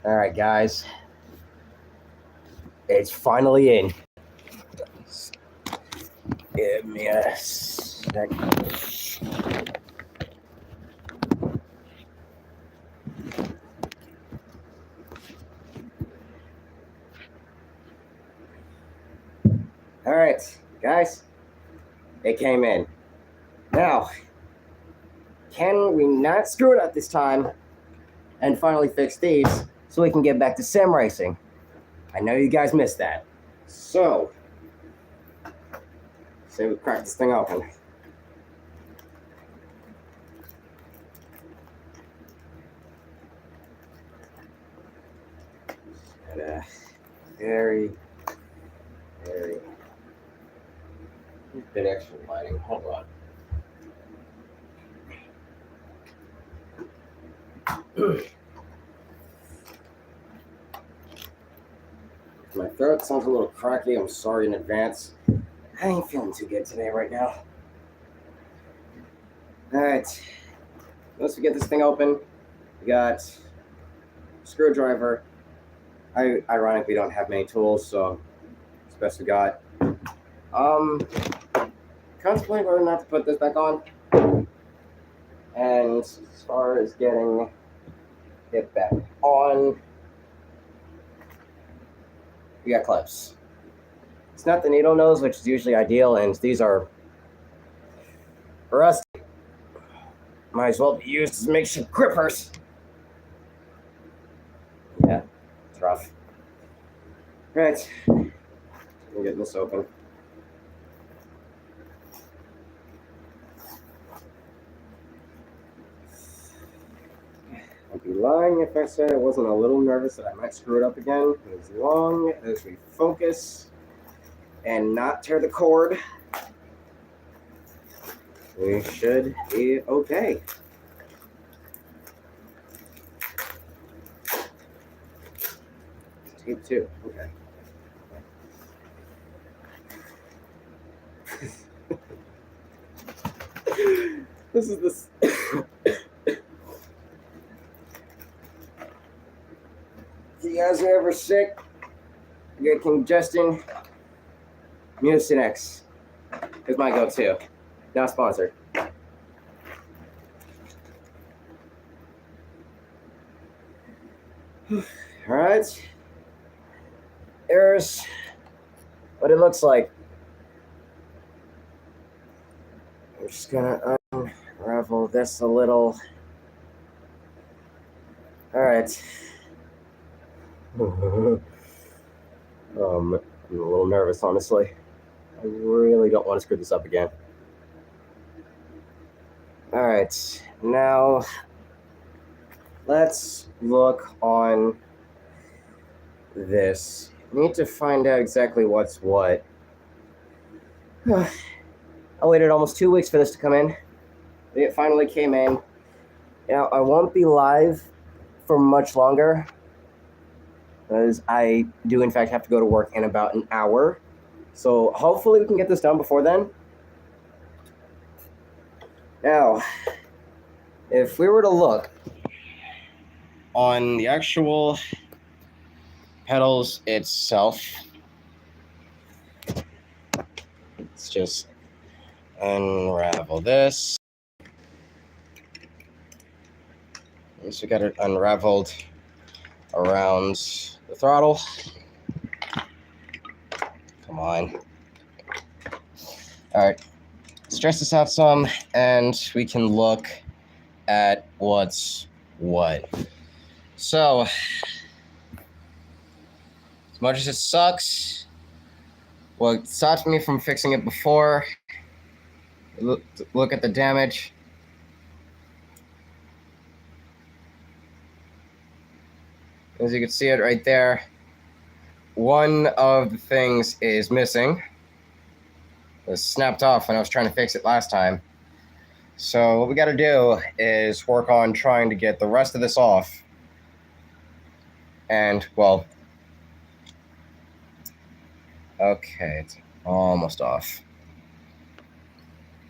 All right, guys. It's finally in. Give me a sec. All right, guys. It came in. Now, can we not screw it up this time and finally fix these so we can get back to sim racing? I know you guys missed that. So, say we crack this thing open. And, very bit extra lighting. Hold on. My throat sounds a little cracky. I'm sorry in advance. I ain't feeling too good today right now. Alright. Once we get this thing open, we got screwdriver. Ironically, don't have many tools, so it's best we got. Contemplating whether or not to put this back on. And as far as getting it back on, we got clips. It's not the needle nose, which is usually ideal, and these are rusty. Might as well be used as makeshift grippers. Yeah, it's rough. Right, I'm getting this open. I'd be lying if I said I wasn't a little nervous that I might screw it up again. As long as we focus and not tear the cord, we should be okay. Tape 2, okay. This is this. If you guys are ever sick, you get congestion, Mucinex is my go-to. Not sponsored. All right. There's what it looks like. I'm just gonna unravel this a little. All right. I'm a little nervous, honestly. I really don't want to screw this up again. All right, now let's look on this. I need to find out exactly what's what. I waited almost 2 weeks for this to come in. It finally came in. Now, I won't be live for much longer, because I do, in fact, have to go to work in about an hour. So hopefully we can get this done before then. Now, if we were to look on the actual pedals itself, let's just unravel this. So we got it unraveled around the throttle. Come on. All right, stretch this out some, and we can look at what's what. So, as much as it sucks, what stopped me from fixing it before, look at the damage. As you can see it right there, one of the things is missing. It was snapped off when I was trying to fix it last time. So what we got to do is work on trying to get the rest of this off. And, well, okay, it's almost off.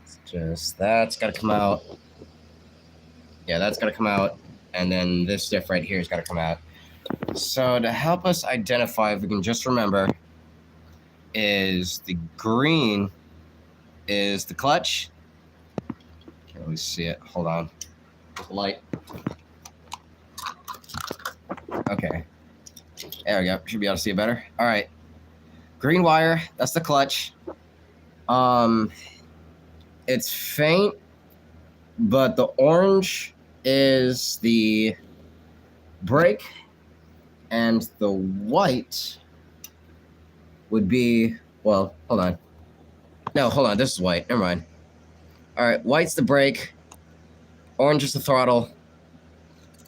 It's just, that's got to come out. Yeah, that's got to come out. And then this diff right here has got to come out. So to help us identify, if we can just remember, is the green is the clutch. Can't really see it. Hold on. Light. Okay. There we go. Should be able to see it better. All right. Green wire, that's the clutch. It's faint, but the orange is the brake, and the white would be, well, hold on. No, hold on. This is white. Never mind. All right. White's the brake, orange is the throttle,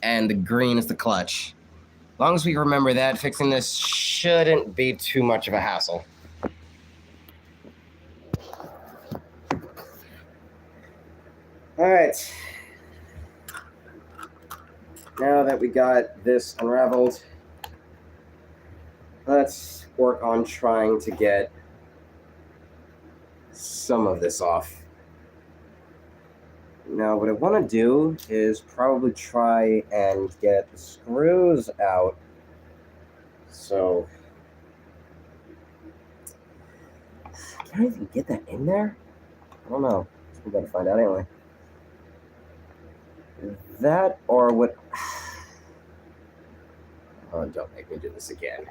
and the green is the clutch. As long as we remember that, fixing this shouldn't be too much of a hassle. All right. Now that we got this unraveled, let's work on trying to get some of this off. Now, what I want to do is probably try and get the screws out. So, can I even get that in there? I don't know. We gotta find out anyway. That or what? Oh, don't make me do this again.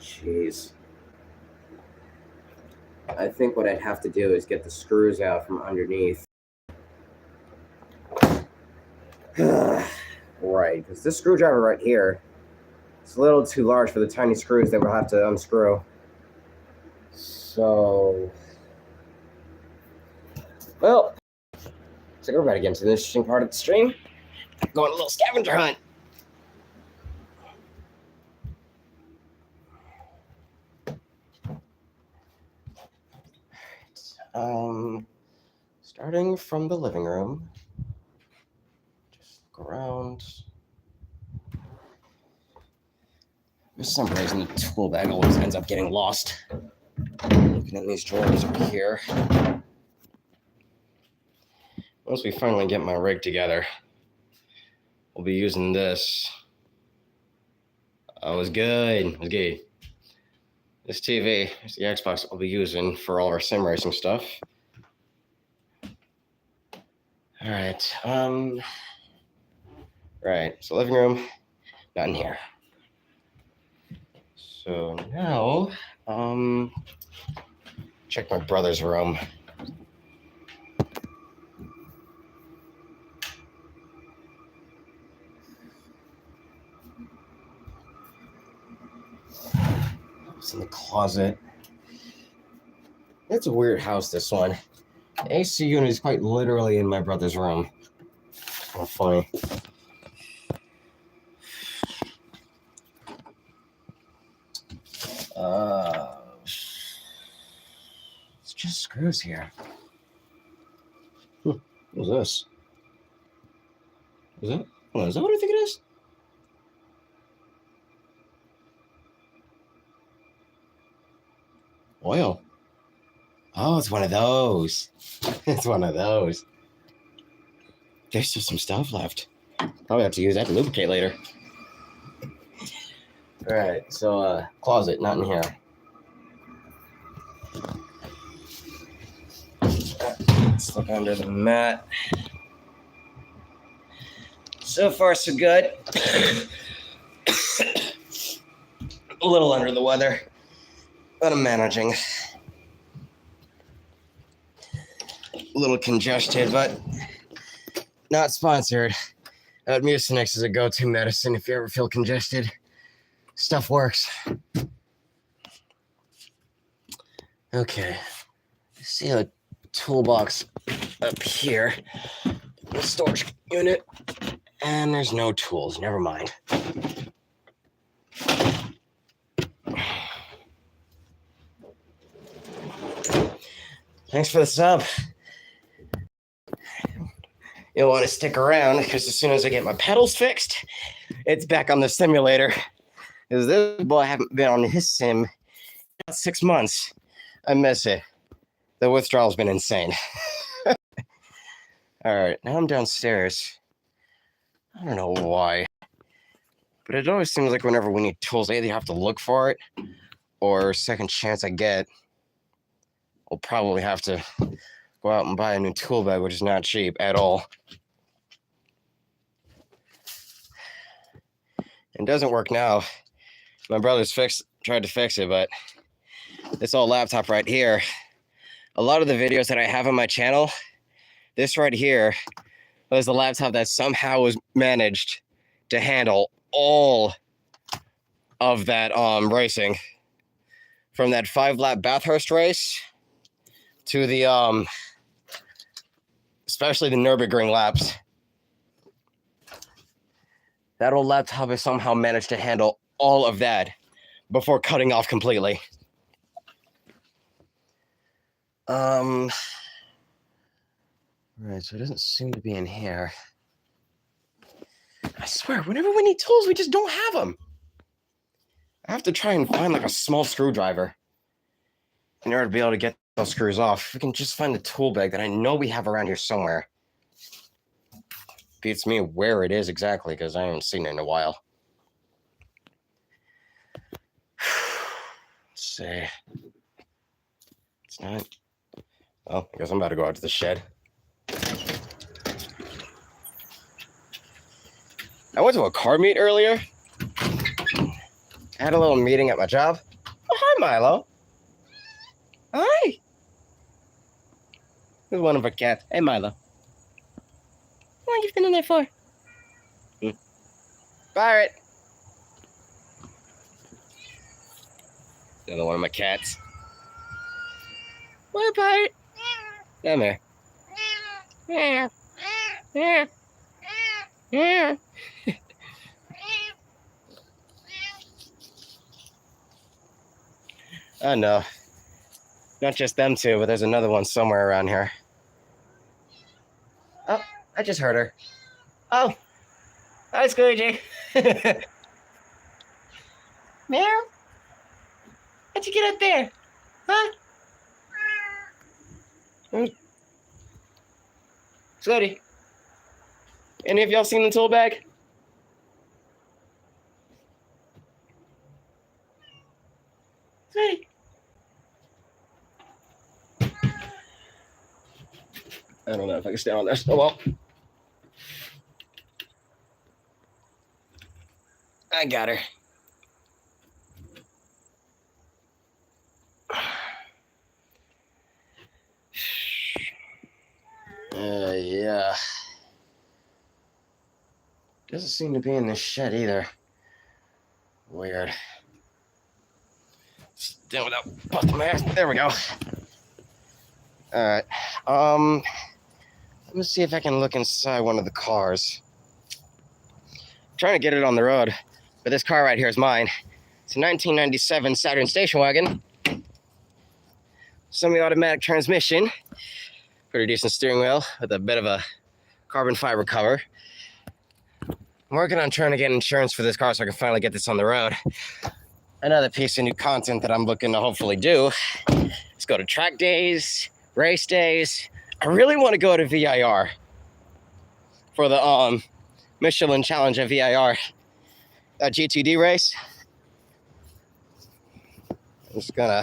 Jeez. I think what I'd have to do is get the screws out from underneath. Right, because this screwdriver right here is a little too large for the tiny screws that we'll have to unscrew. So, well, so we're about to get into the interesting part of the stream. Going on a little scavenger hunt. Starting from the living room, just look around. For some reason, the tool bag always ends up getting lost. Looking at these drawers over here. Once we finally get my rig together, we'll be using this. Oh, it was good. It was good. This TV is the Xbox I'll be using for all of our sim racing stuff. All right. Right. So living room, not in here. So now, check my brother's room. It's in the closet. It's a weird house, this one. The AC unit is quite literally in my brother's room. How funny. It's just screws here. What's this? Is that? Is that what I think it is? Oil. Oh, it's one of those. It's one of those. There's still some stuff left. Probably have to use that to lubricate later. All right, so closet, not in here. Let's look under the mat. So far, so good. A little under the weather, but I'm managing. A little congested, but not sponsored. Mucinex is a go-to medicine if you ever feel congested. Stuff works. Okay. See a toolbox up here. The storage unit. And there's no tools. Never mind. Thanks for the sub. You'll want to stick around because as soon as I get my pedals fixed, it's back on the simulator. Because this boy, I haven't been on his sim in about 6 months. I miss it. The withdrawal's been insane. All Alright, now I'm downstairs. I don't know why. But it always seems like whenever we need tools, I either have to look for it, or second chance I get, I'll probably have to go out and buy a new tool bag, which is not cheap at all. It doesn't work now. My brother's tried to fix it, but this old laptop right here, a lot of the videos that I have on my channel, this right here was the laptop that somehow was managed to handle all of that racing. From that 5-lap Bathurst race to the especially the Nürburgring laps. That old laptop has somehow managed to handle all of that before cutting off completely. Right, so it doesn't seem to be in here. I swear, whenever we need tools, we just don't have them. I have to try and find like a small screwdriver in order to be able to get those screws off. If we can just find a tool bag that I know we have around here somewhere. Beats me where it is exactly, because I haven't seen it in a while. Let's see. It's not. Well, I guess I'm about to go out to the shed. I went to a car meet earlier. I had a little meeting at my job. Oh, hi, Milo. Hi. This is one of our cats. Hey, Milo. How long you been in there for? Pirate. Another one of my cats. What, Pirate? Come here. Yeah. Yeah. Yeah. Oh no. Not just them two, but there's another one somewhere around here. Oh, I just heard her. Oh. Hi, Squeegee. Meow? How'd you get up there? Huh? Sweetie. Any of y'all seen the tool bag? Sweetie. I don't know if I can stay on this. Oh well. I got her. Yeah. Doesn't seem to be in this shed either. Weird. Still without busting my ass. There we go. Alright. Let me see if I can look inside one of the cars. I'm trying to get it on the road, but this car right here is mine. It's a 1997 Saturn station wagon. Semi-automatic transmission. Pretty decent steering wheel with a bit of a carbon fiber cover. I'm working on trying to get insurance for this car so I can finally get this on the road. Another piece of new content that I'm looking to hopefully do is go to track days, race days. I really want to go to VIR for the Michelin Challenge at VIR, that GTD race. I'm just gonna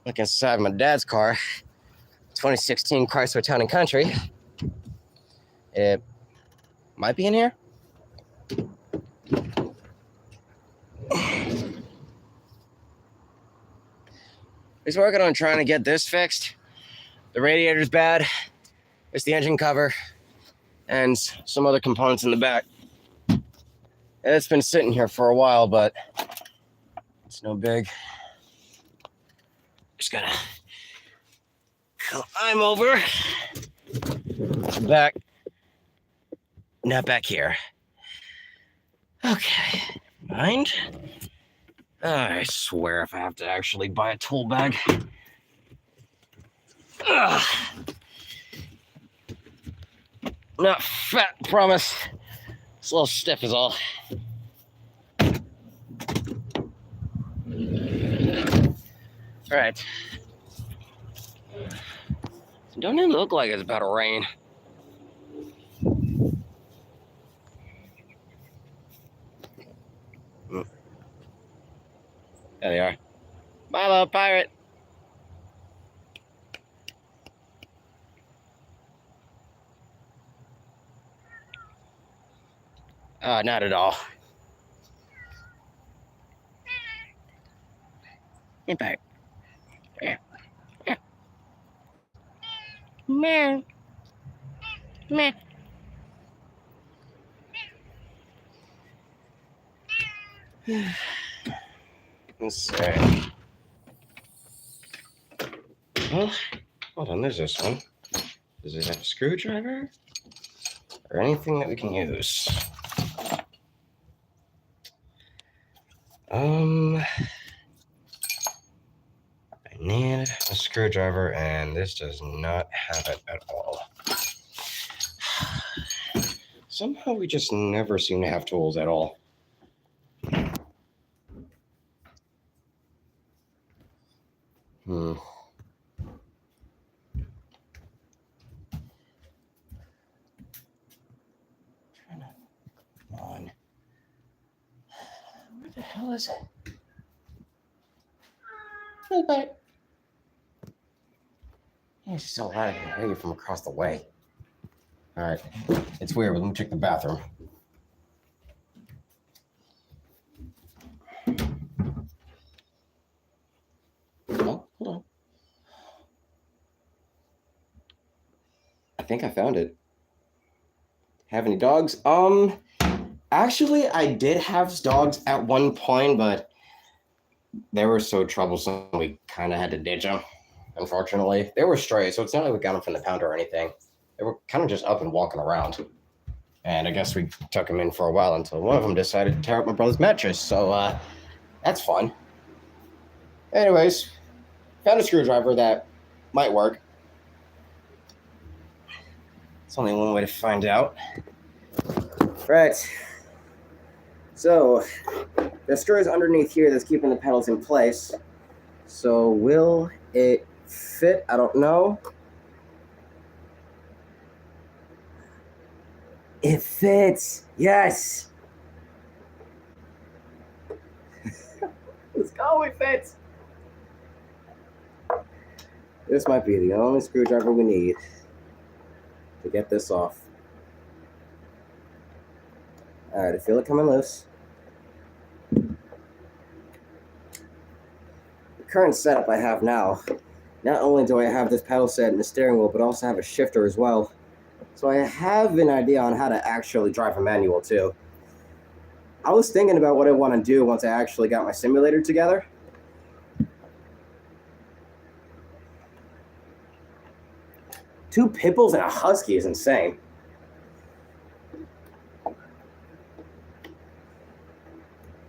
look inside my dad's car, 2016 Chrysler Town & Country. It might be in here. He's working on trying to get this fixed. The radiator's bad. It's the engine cover and some other components in the back. And it's been sitting here for a while, but it's no big. Just gotta climb over. Back. Not back here. Okay. Mind? I swear if I have to actually buy a tool bag. Ugh. Not fat, promise. It's a little stiff is all. Alright. Don't even look like it's about to rain. Not at all. Hey, back. Meow. Meh. Let's see. Well, hold on, there's this one. Does it have a screwdriver? Or anything that we can use? I need a screwdriver, and this does not have it at all. Somehow we just never seem to have tools at all. Come on. Where the hell is it? Hey, bud. Yeah, she's so loud I can hear you from across the way. All right. It's weird, but let me check the bathroom. Oh, hold on. I think I found it. Have any dogs? Actually, I did have dogs at one point, but they were so troublesome we kind of had to ditch them. Unfortunately, they were stray, so it's not like we got them from the pound or anything. They were kind of just up and walking around. And I guess we took them in for a while until one of them decided to tear up my brother's mattress. So that's fun. Anyways, found a screwdriver that might work. It's only one way to find out. Right. So the screw is underneath here that's keeping the pedals in place. So will it fit? I don't know. It fits. Yes. Let's go. It fits. This might be the only screwdriver we need to get this off. All right, I feel it coming loose. The current setup I have now, not only do I have this pedal set and the steering wheel, but also have a shifter as well. So I have an idea on how to actually drive a manual too. I was thinking about what I want to do once I actually got my simulator together. Two pit bulls and a husky is insane.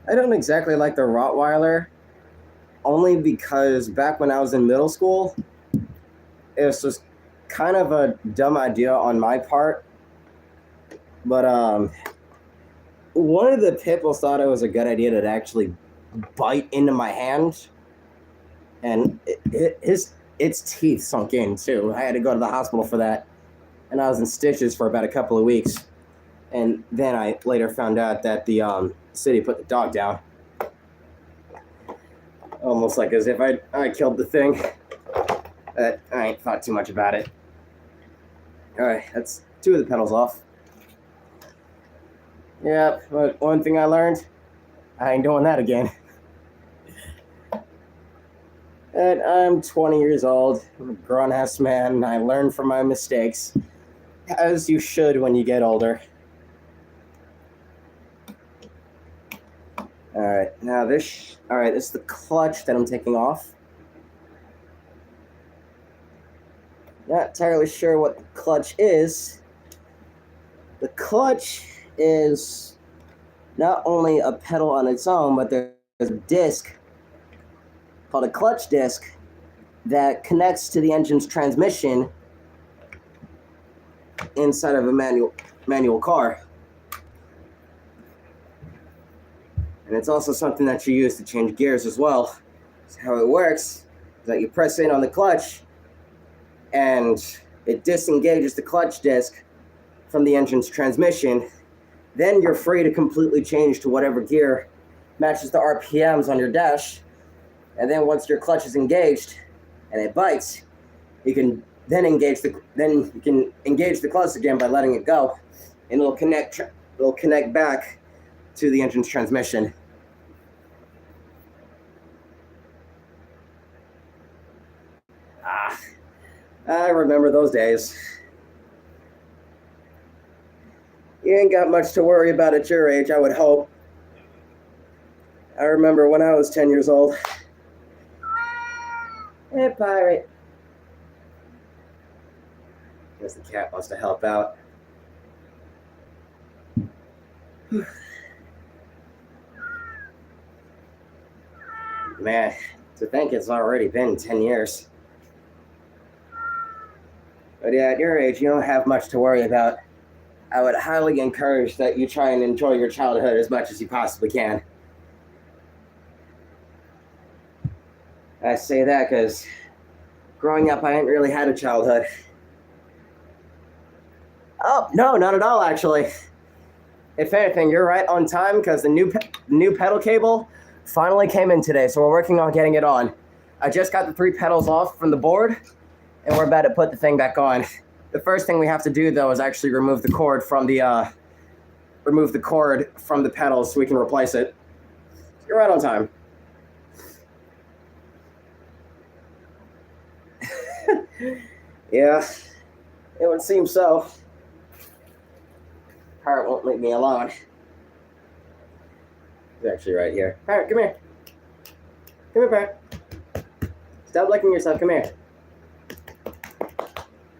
I don't exactly like the Rottweiler, only because back when I was in middle school, it was just kind of a dumb idea on my part. But one of the pit bulls thought it was a good idea to actually bite into my hand, and its teeth sunk in too. I had to go to the hospital for that, and I was in stitches for about a couple of weeks. And then I later found out that the city put the dog down. Almost like as if I killed the thing. But I ain't thought too much about it. Alright, that's two of the pedals off. Yep, but one thing I learned, I ain't doing that again. And I'm 20 years old, I'm a grown-ass man, and I learn from my mistakes. As you should when you get older. Alright, now this is the clutch that I'm taking off. Not entirely sure what the clutch is. The clutch is not only a pedal on its own, but there's a disc called a clutch disc that connects to the engine's transmission inside of a manual car. And it's also something that you use to change gears as well. So how it works is that you press in on the clutch and it disengages the clutch disc from the engine's transmission. Then you're free to completely change to whatever gear matches the RPMs on your dash. And then once your clutch is engaged and it bites, you can then engage the clutch again by letting it go, and it'll connect it'll connect back to the engine's transmission. I remember those days. You ain't got much to worry about at your age, I would hope. I remember when I was 10 years old. Hey, Pirate. Guess the cat wants to help out. Man, to think it's already been 10 years. But yeah, at your age, you don't have much to worry about. I would highly encourage that you try and enjoy your childhood as much as you possibly can. I say that because growing up, I hadn't really had a childhood. Oh, no, not at all, actually. If anything, you're right on time because the new pedal cable finally came in today, so we're working on getting it on. I just got the 3 pedals off from the board, and we're about to put the thing back on. The first thing we have to do, though, is actually remove the cord from the pedals so we can replace it. You're right on time. Yeah, it would seem so. Pirate won't leave me alone. He's actually right here. Pirate, come here. Come here, Pirate. Stop licking yourself. Come here.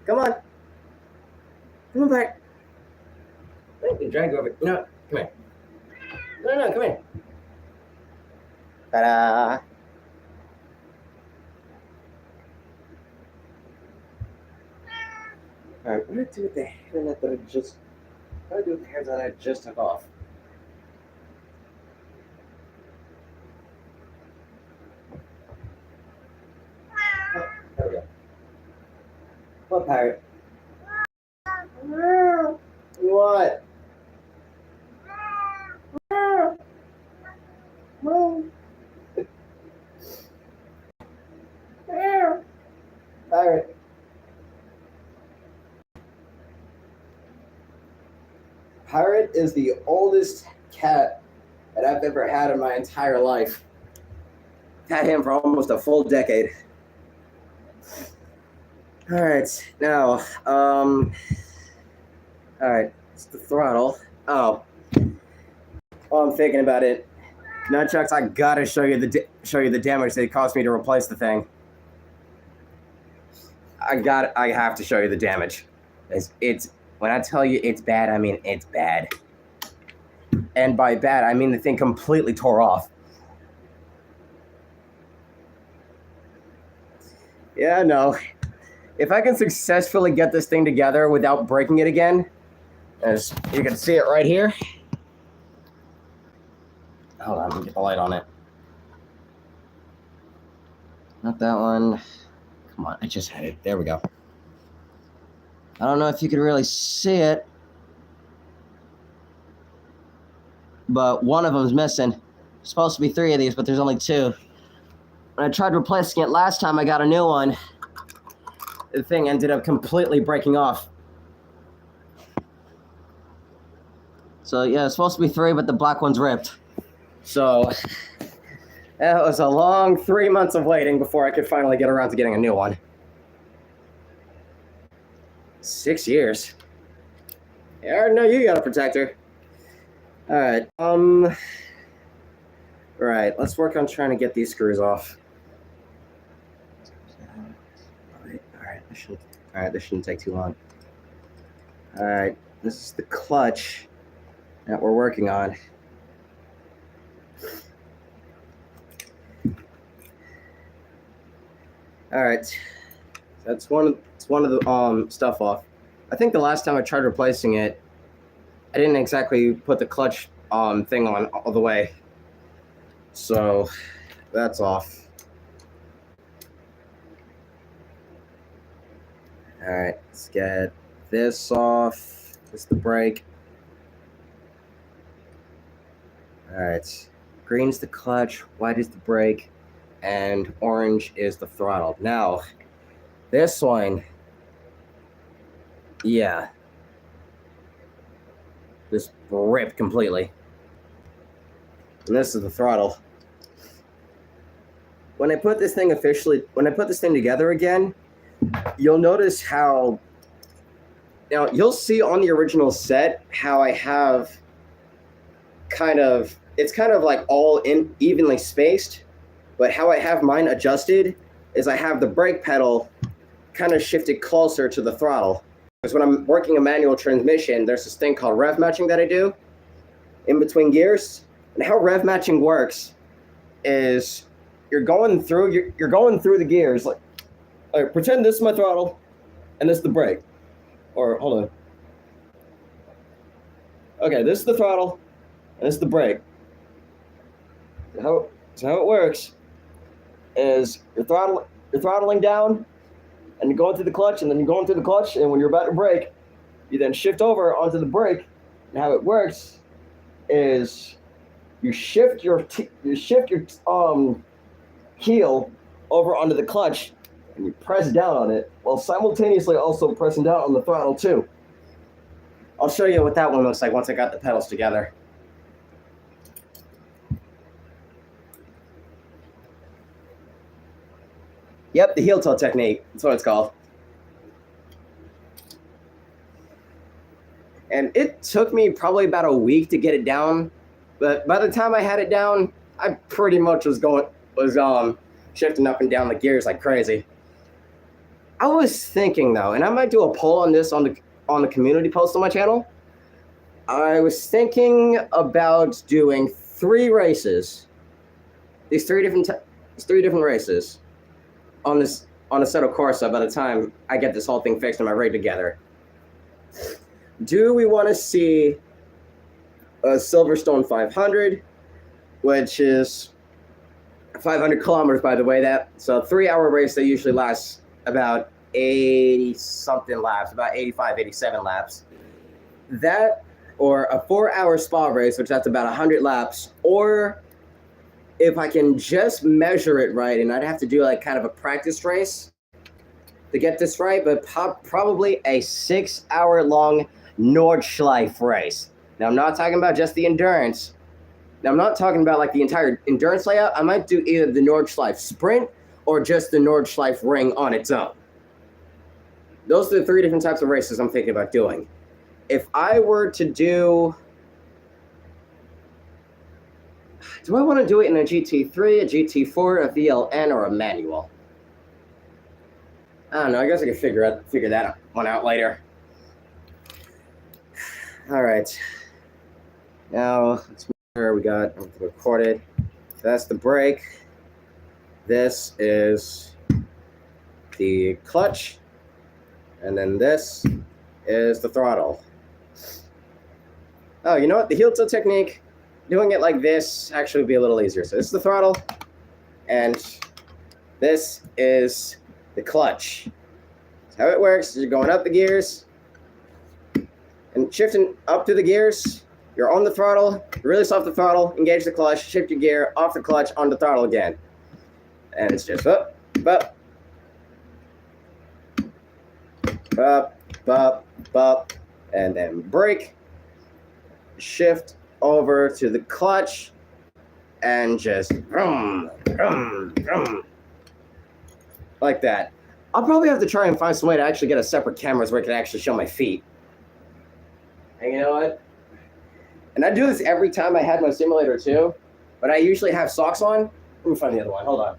Come on. Come on, Pirate. Let me drag you over. No, come here. No, come here. Ta-da. Alright, what do I do with the hairnet that I just... What do I do with the hair that I just took off? Oh, there we go. What, Pirate? What? Pirate. Pirate is the oldest cat that I've ever had in my entire life. I've had him for almost a full decade. All right, now, all right, it's the throttle. Oh, while I'm thinking about it, Nunchucks, I gotta show you the damage that it cost me to replace the thing. I have to show you the damage. It's when I tell you it's bad, I mean it's bad. And by bad, I mean the thing completely tore off. Yeah, no. If I can successfully get this thing together without breaking it again, as you can see it right here. Hold on, let me get the light on it. Not that one. Come on, I just had it. There we go. I don't know if you can really see it, but one of them's missing. There's supposed to be 3 of these, but there's only 2. When I tried replacing it last time, I got a new one. The thing ended up completely breaking off. So yeah, it's supposed to be 3, but the black one's ripped. So that was a long 3 months of waiting before I could finally get around to getting a new one. 6 years. Yeah, I already know you got a protector. Alright, right, let's work on trying to get these screws off. Alright, this shouldn't take too long. Alright, this is the clutch that we're working on. Alright, that's one of the stuff off. I think the last time I tried replacing it, I didn't exactly put the clutch thing on all the way. So that's off. Alright, let's get this off. This is the brake. Alright, green's the clutch, white is the brake, and orange is the throttle. Now, this one, yeah. This ripped completely. And this is the throttle. When I put this thing together again, you'll notice how, now you'll see on the original set how I have it's kind of like all in evenly spaced, but how I have mine adjusted is I have the brake pedal kind of shifted closer to the throttle. Because when I'm working a manual transmission, there's this thing called rev matching that I do in between gears. And how rev matching works is you're going through the gears, like pretend this is my throttle and this is the brake. Or hold on. Okay, this is the throttle and this is the brake. So how it works is you're throttling down and you're going through the clutch, and then you're going through the clutch, and when you're about to brake, you then shift over onto the brake. And how it works is you shift your heel over onto the clutch, and you press down on it while simultaneously also pressing down on the throttle too. I'll show you what that one looks like once I got the pedals together. Yep, the heel tilt technique. That's what it's called. And it took me probably about a week to get it down, but by the time I had it down, I pretty much was shifting up and down the gears like crazy. I was thinking though, and I might do a poll on this on the community post on my channel. I was thinking about doing 3 races. These three different races on Assetto Corsa by the time I get this whole thing fixed and my rig together. Do we want to see a Silverstone 500, which is 500 kilometers, by the way? So a 3-hour race that usually lasts about 80-something laps, about 85, 87 laps. That, or a 4-hour spa race, which that's about 100 laps, or if I can just measure it right, and I'd have to do like kind of a practice race to get this right, but probably a 6-hour-long Nordschleife race. Now, I'm not talking about just the endurance. Now, I'm not talking about like the entire endurance layout. I might do either the Nordschleife sprint or just the Nordschleife ring on its own. Those are the 3 different types of races I'm thinking about doing. If I were to do I want to do it in a GT3, a GT4, a VLN, or a manual? I don't know. I guess I could figure that one out later. All right. Now, let's make sure we got everything recorded. So that's the brake. This is the clutch. And then this is the throttle. Oh, you know what? The heel tilt technique, doing it like this actually would be a little easier. So this is the throttle, and this is the clutch. So how it works is you're going up the gears and shifting up through the gears. You're on the throttle, you release off the throttle, engage the clutch, shift your gear, off the clutch, on the throttle again. And it's just up, up, up, up, up, and then brake, shift over to the clutch, and just vroom, vroom, vroom, like that. I'll probably have to try and find some way to actually get a separate camera where I can actually show my feet. And you know what? And I do this every time I had my simulator too, but I usually have socks on. Let me find the other one. Hold on.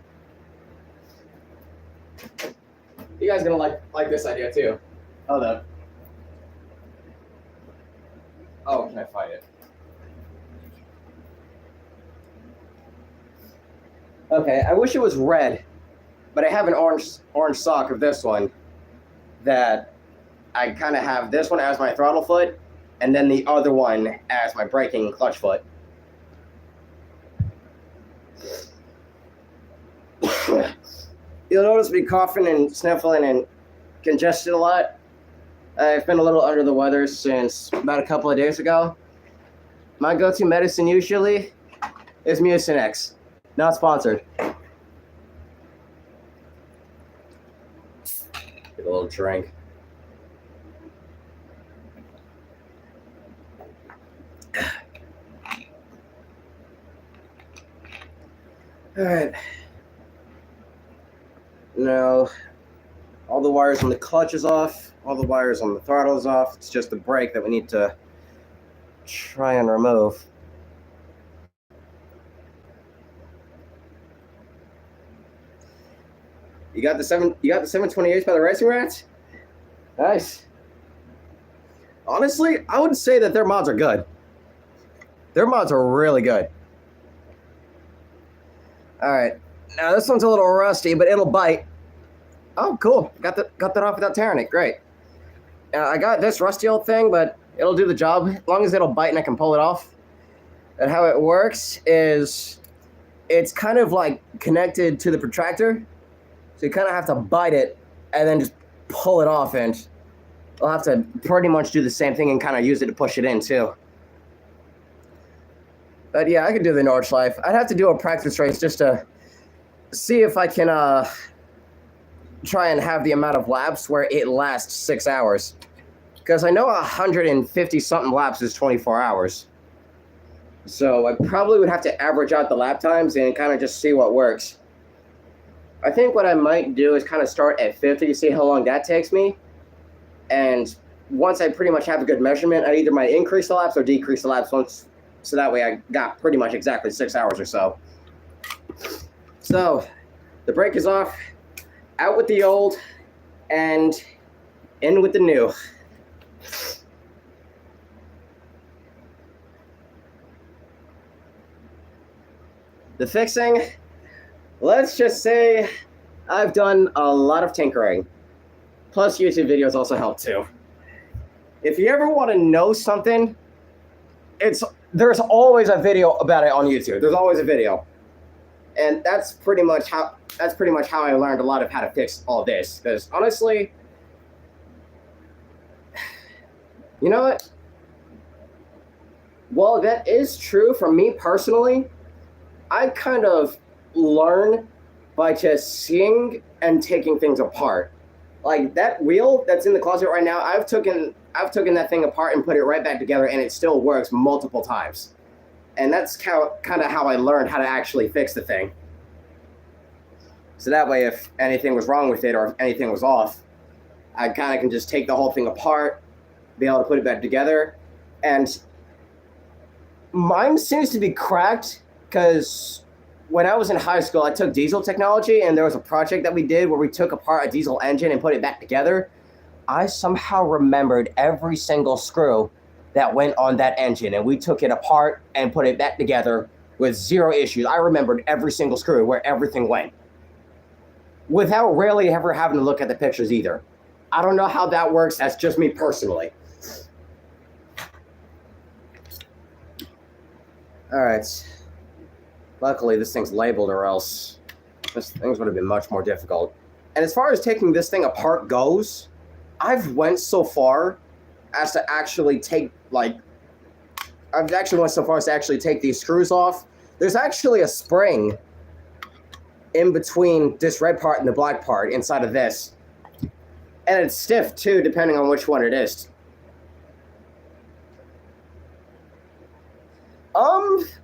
You guys are gonna like this idea too. Hold on. Oh, can I find it? Okay, I wish it was red, but I have an orange sock of this one that I kind of have this one as my throttle foot, and then the other one as my braking clutch foot. You'll notice me coughing and sniffling and congested a lot. I've been a little under the weather since about a couple of days ago. My go-to medicine usually is Mucinex. Not sponsored. Get a little drink. Alright. Now, all the wires on the clutch is off, all the wires on the throttle is off. It's just the brake that we need to try and remove. You got the 728s by the Racing Rats? Nice. Honestly, I would say that their mods are good. Their mods are really good. Alright. Now this one's a little rusty, but it'll bite. Oh, cool. Got that off without tearing it. Great. I got this rusty old thing, but it'll do the job as long as it'll bite and I can pull it off. And how it works is it's kind of like connected to the protractor. So you kind of have to bite it and then just pull it off, and I'll have to pretty much do the same thing and kind of use it to push it in too. But yeah, I could do the Nordschleife. I'd have to do a practice race just to see if I can try and have the amount of laps where it lasts 6 hours. Because I know 150 something laps is 24 hours. So I probably would have to average out the lap times and kind of just see what works. I think what I might do is kind of start at 50 to see how long that takes me. And once I pretty much have a good measurement, I either might increase the laps or decrease the laps once, so that way I got pretty much exactly 6 hours or so. So the brake is off, out with the old, and in with the new. The fixing, let's just say I've done a lot of tinkering. Plus YouTube videos also help too. If you ever want to know something, there's always a video about it on YouTube. There's always a video. And that's pretty much how I learned a lot of how to fix all this. Because honestly, you know what? While that is true for me personally, I kind of learn by just seeing and taking things apart. Like that wheel that's in the closet right now, I've taken that thing apart and put it right back together, and it still works multiple times. And that's kind of how I learned how to actually fix the thing. So that way, if anything was wrong with it or if anything was off, I kind of can just take the whole thing apart, be able to put it back together. And mine seems to be cracked because when I was in high school, I took diesel technology, and there was a project that we did where we took apart a diesel engine and put it back together. I somehow remembered every single screw that went on that engine, and we took it apart and put it back together with zero issues. I remembered every single screw where everything went, without really ever having to look at the pictures either. I don't know how that works. That's just me personally. All right. Luckily, this thing's labeled, or else this thing would have been much more difficult. And as far as taking this thing apart goes, I've went so far as to actually take, these screws off. There's actually a spring in between this red part and the black part inside of this. And it's stiff, too, depending on which one it is.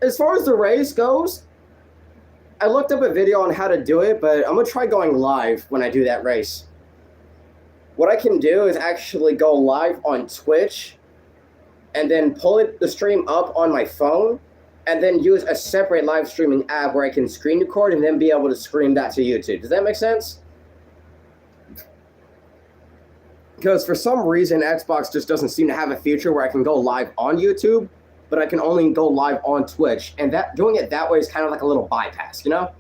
As far as the race goes, I looked up a video on how to do it, but I'm going to try going live when I do that race. What I can do is actually go live on Twitch and then pull the stream up on my phone and then use a separate live streaming app where I can screen record and then be able to stream that to YouTube. Does that make sense? Because for some reason, Xbox just doesn't seem to have a feature where I can go live on YouTube, but I can only go live on Twitch. And doing it that way is kind of like a little bypass, you know?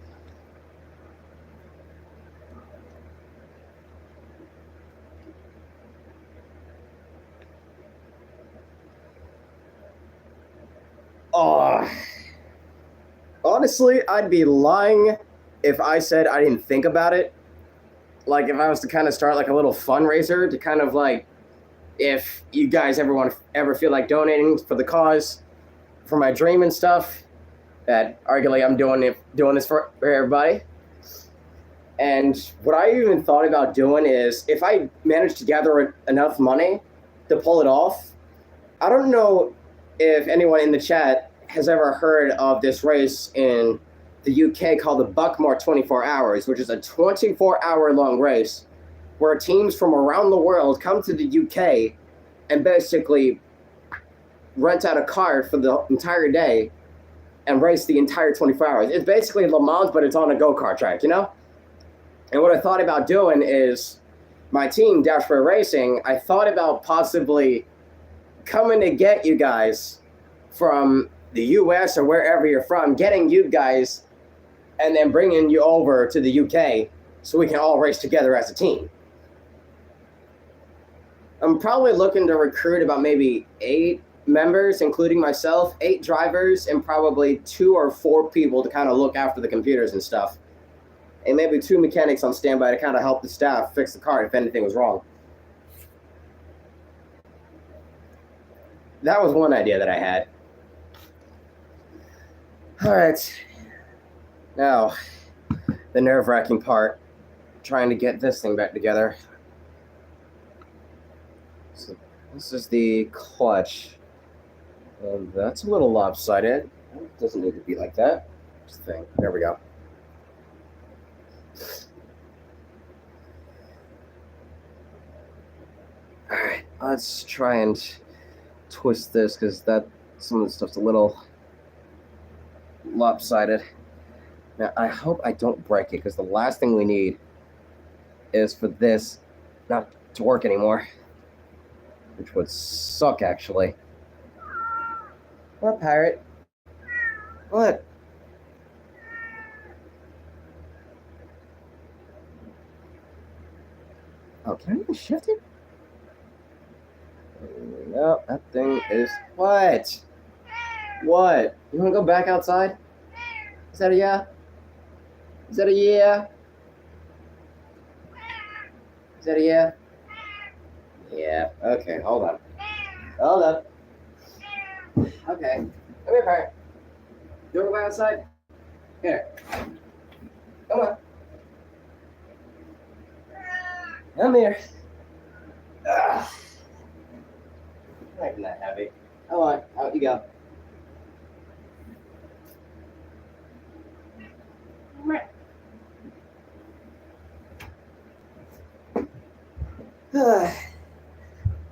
Honestly, I'd be lying if I said I didn't think about it. Like, if I was to kind of start like a little fundraiser to kind of like, if you guys ever feel like donating for the cause, for my dream and stuff, that arguably I'm doing this for everybody. And what I even thought about doing is, if I manage to gather enough money to pull it off, I don't know if anyone in the chat has ever heard of this race in the UK called the Buckmore 24 Hours, which is a 24-hour long race where teams from around the world come to the UK and basically rent out a car for the entire day and race the entire 24 hours. It's basically Le Mans, but it's on a go-kart track, you know? And what I thought about doing is my team, Dashboard Racing, I thought about possibly coming to get you guys from the US or wherever you're from, getting you guys and then bringing you over to the UK so we can all race together as a team. I'm probably looking to recruit about maybe 8 members, including myself, 8 drivers, and probably 2 or 4 people to kind of look after the computers and stuff. And maybe 2 mechanics on standby to kind of help the staff fix the car if anything was wrong. That was one idea that I had. All right. Now, the nerve-wracking part, trying to get this thing back together. So this is the clutch. And that's a little lopsided. It doesn't need to be like that. Just the thing. There we go. All right, let's try and twist this because some of the stuff's a little lopsided. Now, I hope I don't break it because the last thing we need is for this not to work anymore, which would suck, actually. What, Pirate? What? Oh, can I even shift it? No, that thing is... What? What? You want to go back outside? Is that a yeah? Is that a yeah? Is that a yeah? Yeah. Okay, hold on. Hold up. Okay. Come here, Pirate. You want to go back outside? Here. Come on. Come here. Ugh. Not even that heavy. Come on, out you go.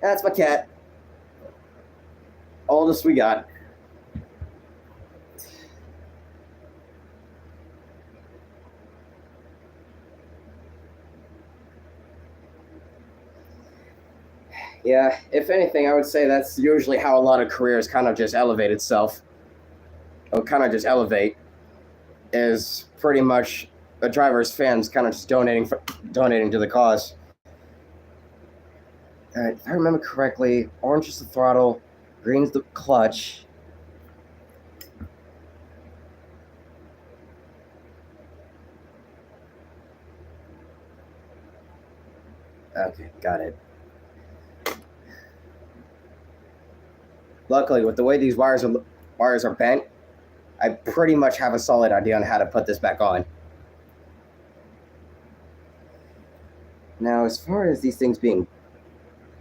That's my cat. Oldest we got. Yeah, if anything, I would say that's usually how a lot of careers kind of just elevate itself. Or kind of just elevate is pretty much a driver's fans kind of just donating to the cause. All right, if I remember correctly, orange is the throttle, green is the clutch. Okay, got it. Luckily, with the way these wires are bent, I pretty much have a solid idea on how to put this back on. Now, as far as these things being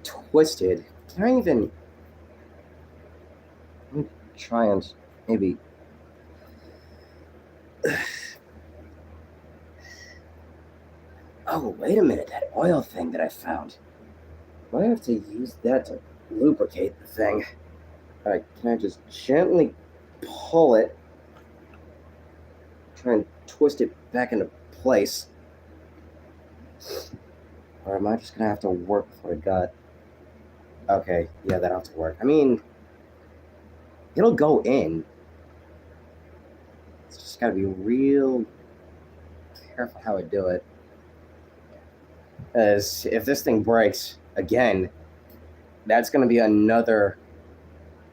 twisted, can I even... Let me try and maybe... Oh, wait a minute, that oil thing that I found. Do I have to use that to lubricate the thing? All right, can I just gently pull it? Try and twist it back into place. Or am I just gonna have to work with what I got? Okay, yeah, that'll have to work. I mean, it'll go in. It's just gotta be real careful how I do it. As if this thing breaks again, that's gonna be another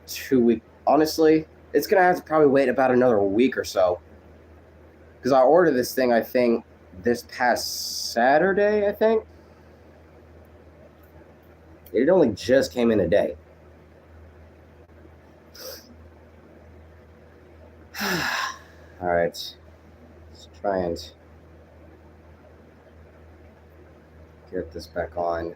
2 week. Honestly, it's gonna have to probably wait about another week or so. Because I ordered this thing, I think, this past Saturday, I think. It only just came in today. All right, let's try and get this back on.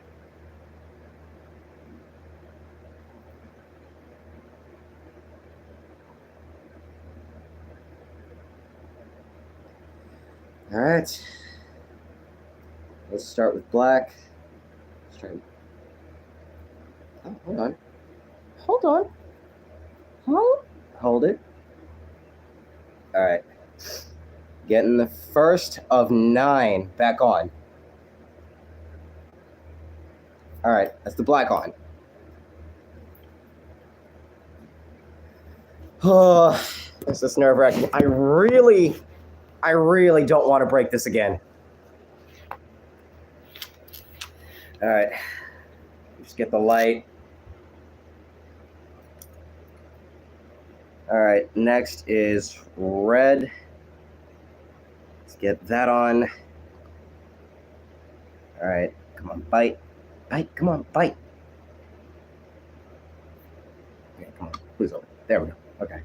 All right. Let's start with black. Let's try. Oh, hold on. Hold on. Hold it. All right. Getting the first of 9 back on. All right, that's the black on. Oh, this is nerve-wracking. I really don't want to break this again. All right, just get the light. All right, next is red. Let's get that on. All right, come on, bite. Bite, come on, bite. Okay, come on, please open. There we go. Okay.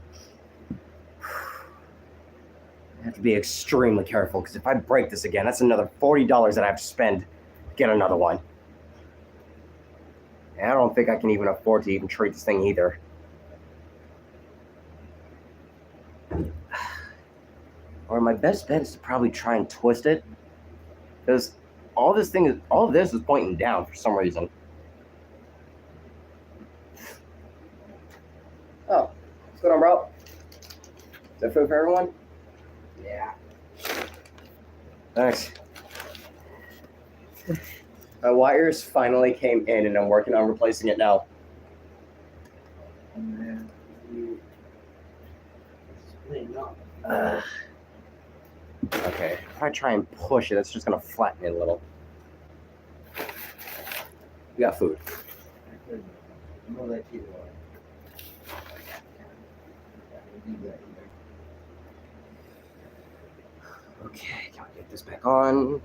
I have to be extremely careful because if I break this again, that's another $40 that I have to spend to get another one. And I don't think I can even afford to even trade this thing either. Or my best bet is to probably try and twist it, because all of this is pointing down for some reason. Oh, what's going on, bro? Is that food for everyone? Yeah. Thanks. My wires finally came in, and I'm working on replacing it now. Okay, if I try and push it, it's just gonna flatten it a little. We got food. Okay, can I get this back on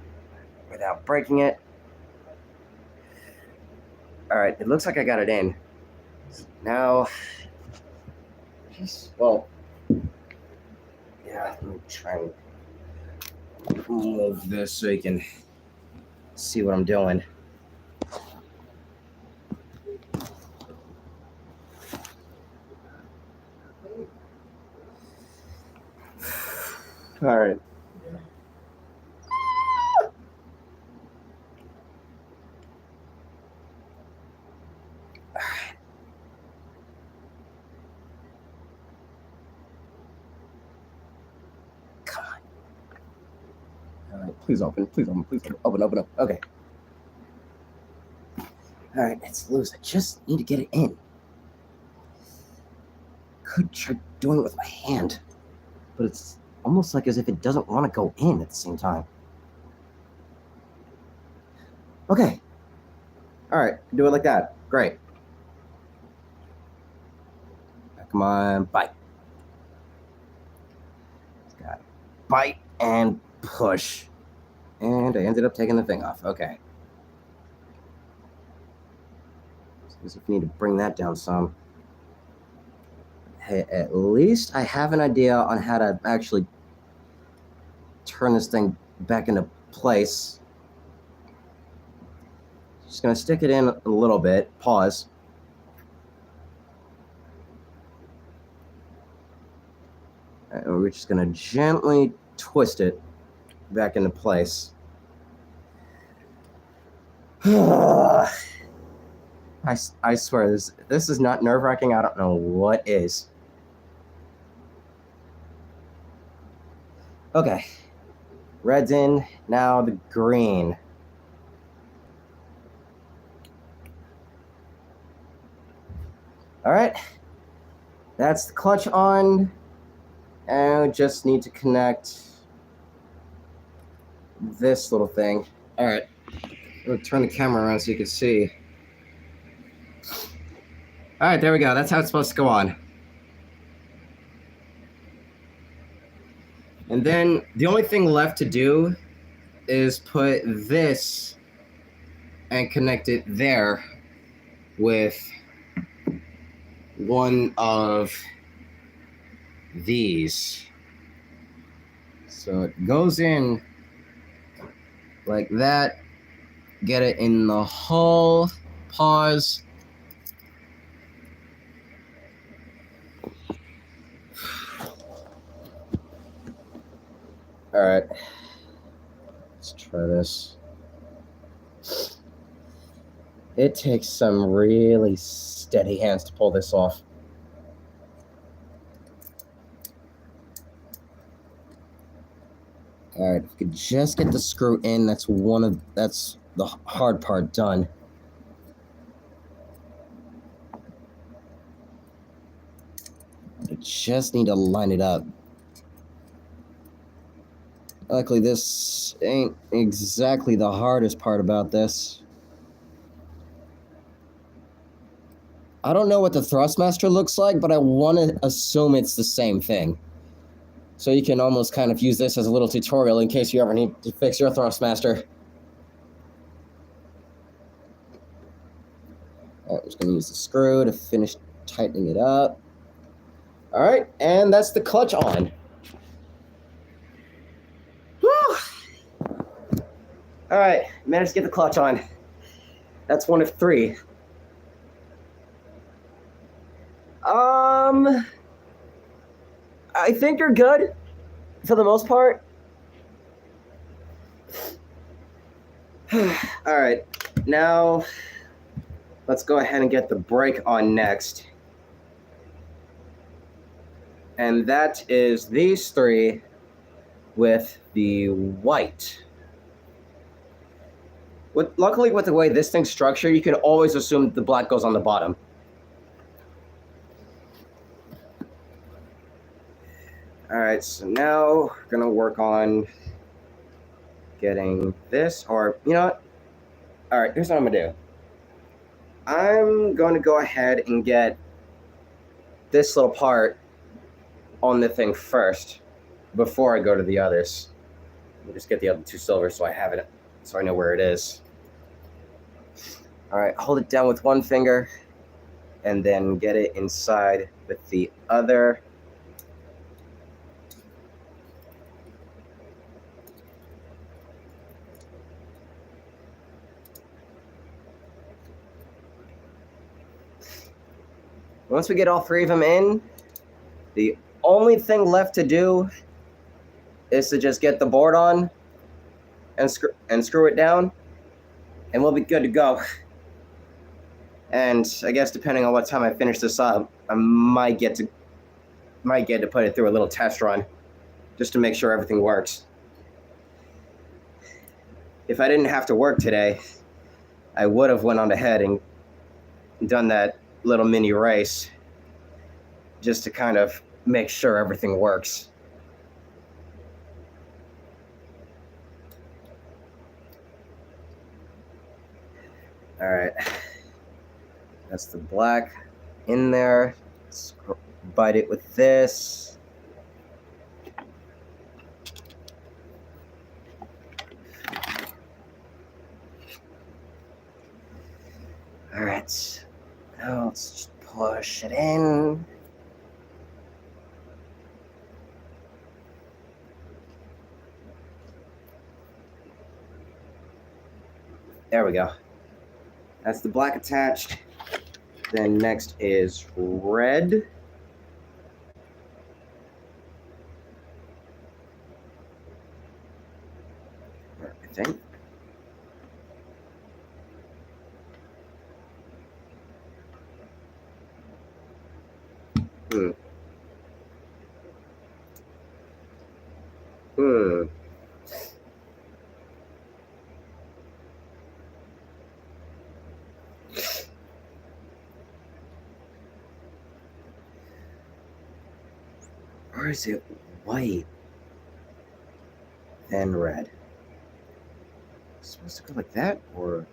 without breaking it? All right, it looks like I got it in. Now, well, yeah, let me try and move this so you can see what I'm doing. All right. Come on. All right, please open, please open, please open, open up. Okay. All right, it's loose. I just need to get it in. Could try doing it with my hand, but it's almost like as if it doesn't want to go in at the same time. Okay. All right, do it like that. Great. Come on, bite. It's got bite and push. And I ended up taking the thing off. Okay. So if you need to bring that down some. Hey, at least I have an idea on how to actually turn this thing back into place. Just gonna stick it in a little bit. Pause. And we're just gonna gently twist it back into place. I swear, this is not nerve-wracking. I don't know what is. Okay. Red's in. Now the green. All right. That's the clutch on. And we just need to connect this little thing. All right. I'm going to turn the camera around so you can see. All right, there we go. That's how it's supposed to go on. And then the only thing left to do is put this and connect it there with one of these. So it goes in like that. Get it in the hole. Pause. All right. try this. It takes some really steady hands to pull this off. All right, if we could just get the screw in, that's the hard part done. I just need to line it up. Luckily, this ain't exactly the hardest part about this. I don't know what the Thrustmaster looks like, but I want to assume it's the same thing. So you can almost kind of use this as a little tutorial in case you ever need to fix your Thrustmaster. All right, I'm just going to use the screw to finish tightening it up. All right, and that's the clutch on. Whew. All right, managed to get the clutch on. That's one of 3. I think you're good for the most part. All right, now let's go ahead and get the brake on next. And that is these 3 with the white. Luckily, with the way this thing's structured, you can always assume the black goes on the bottom. All right, so now we're gonna work on getting this, or you know what? All right, here's what I'm gonna do. I'm going to go ahead and get this little part on the thing first before I go to the others. Let me just get the other 2 silvers so I have it, so I know where it is. All right, hold it down with one finger and then get it inside with the other. Once we get all 3 of them in, the only thing left to do is to just get the board on and screw it down, and we'll be good to go. And I guess depending on what time I finish this up, I might get to put it through a little test run just to make sure everything works. If I didn't have to work today, I would have went on ahead and done that little mini race just to kind of make sure everything works. All right, that's the black in there. Let's bite it with this. All right, now let's just push it in. There we go. That's the black attached. Then next is red. I think. Or is it white, then red? It's supposed to go like that, or?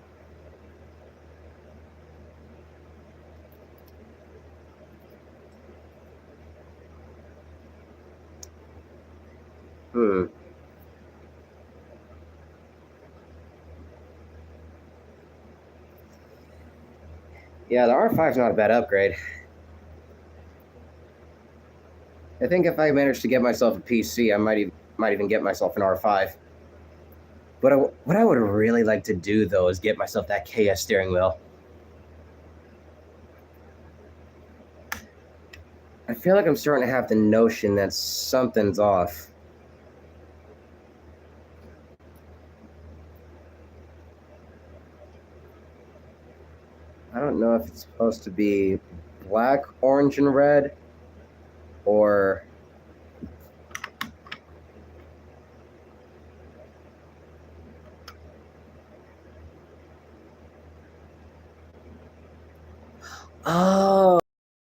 Yeah, the R5's not a bad upgrade. I think if I manage to get myself a PC, I might even get myself an R5. But what I would really like to do, though, is get myself that KS steering wheel. I feel like I'm starting to have the notion that something's off. I don't know if it's supposed to be black, orange, and red, or oh,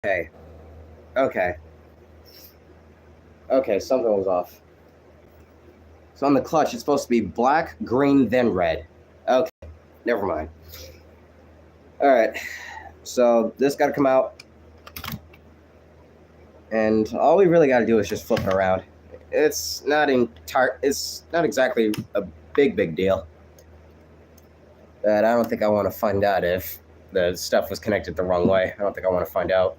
okay, okay, okay. Something was off. So on the clutch, it's supposed to be black, green, then red. Okay, never mind. All right, so this got to come out, and all we really got to do is just flip it around. It's not It's not exactly a big deal. But I don't think I want to find out if the stuff was connected the wrong way. I don't think I want to find out.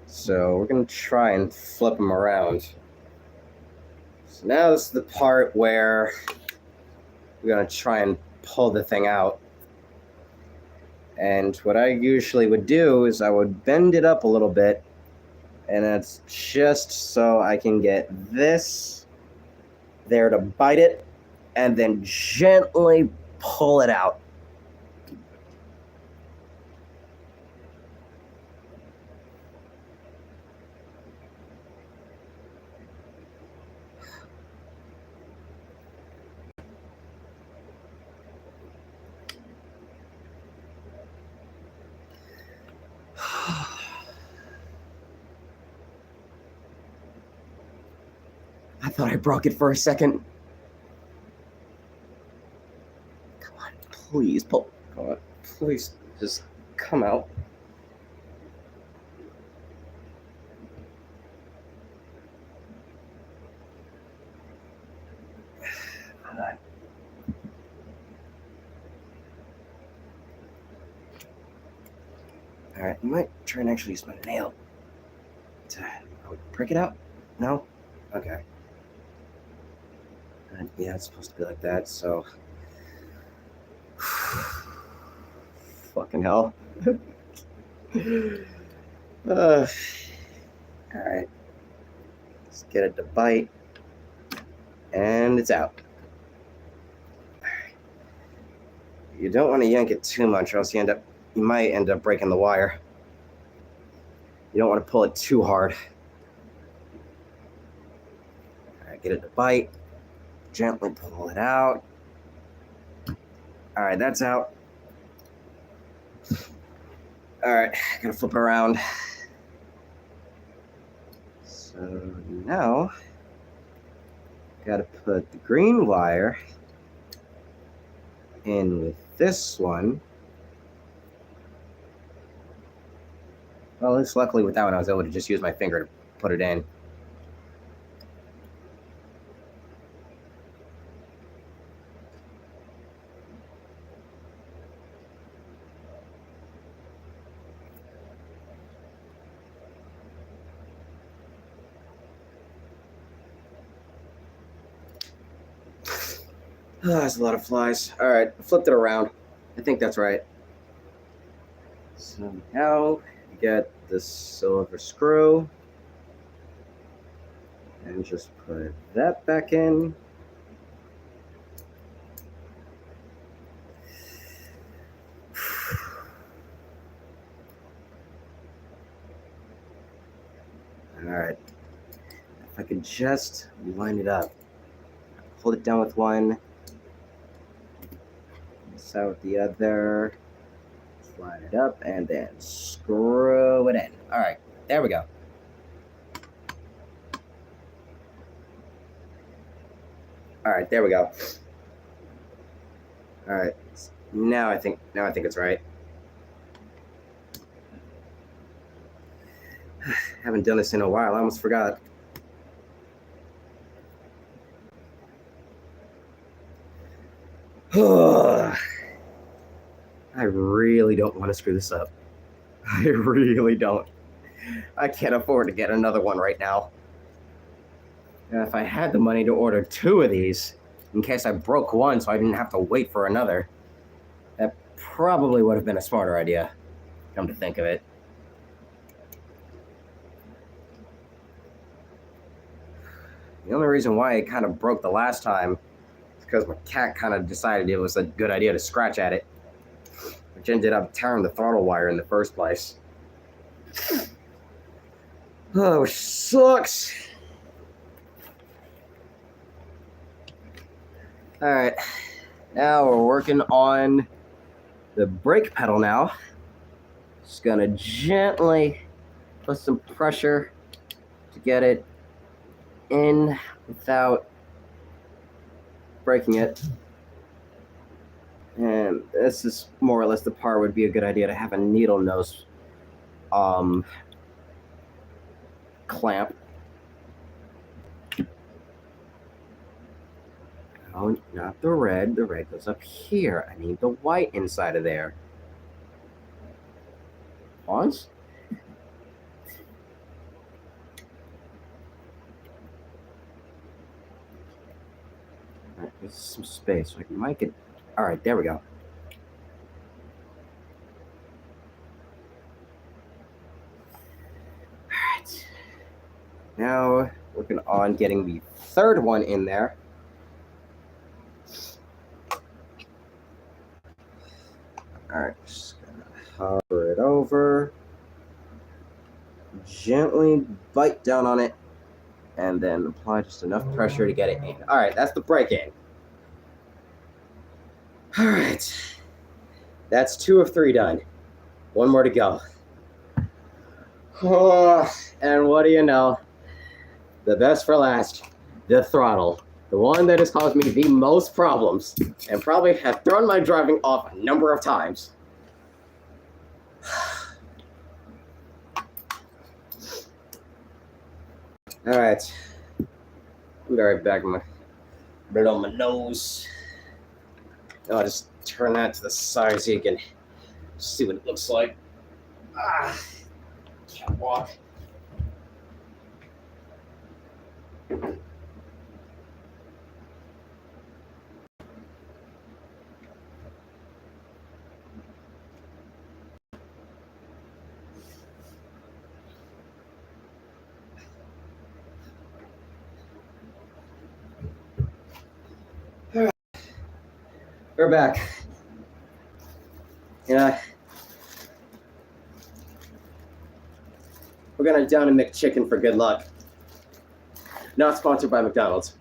So we're gonna try and flip them around. So now this is the part where we're gonna try and pull the thing out. And what I usually would do is I would bend it up a little bit, and that's just so I can get this there to bite it, and then gently pull it out. I thought I broke it for a second. Come on, please pull. Come on, please just come out. All right, I might try and actually use my nail to prick it out. No? Okay. And yeah, it's supposed to be like that, so. Fucking hell. All right. Let's get it to bite. And it's out. You don't want to yank it too much, or else you might end up breaking the wire. You don't want to pull it too hard. All right, get it to bite. Gently pull it out. All right, that's out. All right, gonna flip it around. So now, gotta put the green wire in with this one. Well, at least luckily with that one, I was able to just use my finger to put it in. Oh, that's a lot of flies. All right, I flipped it around. I think that's right. So now you get this silver screw. And just put that back in. All right. If I could just line it up. Hold it down with one. This out with the other. Line it up and then screw it in. All right, there we go. All right, there we go. All right, now I think it's right. Haven't done this in a while. I almost forgot. I really don't want to screw this up. I really don't. I can't afford to get another one right now. And if I had the money to order 2 of these, in case I broke one so I didn't have to wait for another, that probably would have been a smarter idea, come to think of it. The only reason why it kind of broke the last time is because my cat kind of decided it was a good idea to scratch at it. which ended up tearing the throttle wire in the first place. Oh, which sucks. All right, now we're working on the brake pedal now. Just gonna gently put some pressure to get it in without breaking it. And this is more or less the part would be a good idea to have a needle nose clamp. Oh, not the red. The red goes up here. I need the white inside of there. Pause. Alright, there's some space. So I might get. Alright, there we go. Alright. Now, working on getting the third one in there. Alright, just gonna hover it over. Gently bite down on it. And then apply just enough pressure to get it in. Alright, that's the brake in. Alright. That's 2 of 3 done. 1 more to go. Oh, and what do you know? The best for last. The throttle. The one that has caused me the most problems. And probably have thrown my driving off a number of times. Alright. I'm right back with my blood on my nose. I'll just turn that to the side so you can see what it looks like. Can't walk. We're back. Yeah. We're gonna down a McChicken for good luck. Not sponsored by McDonald's.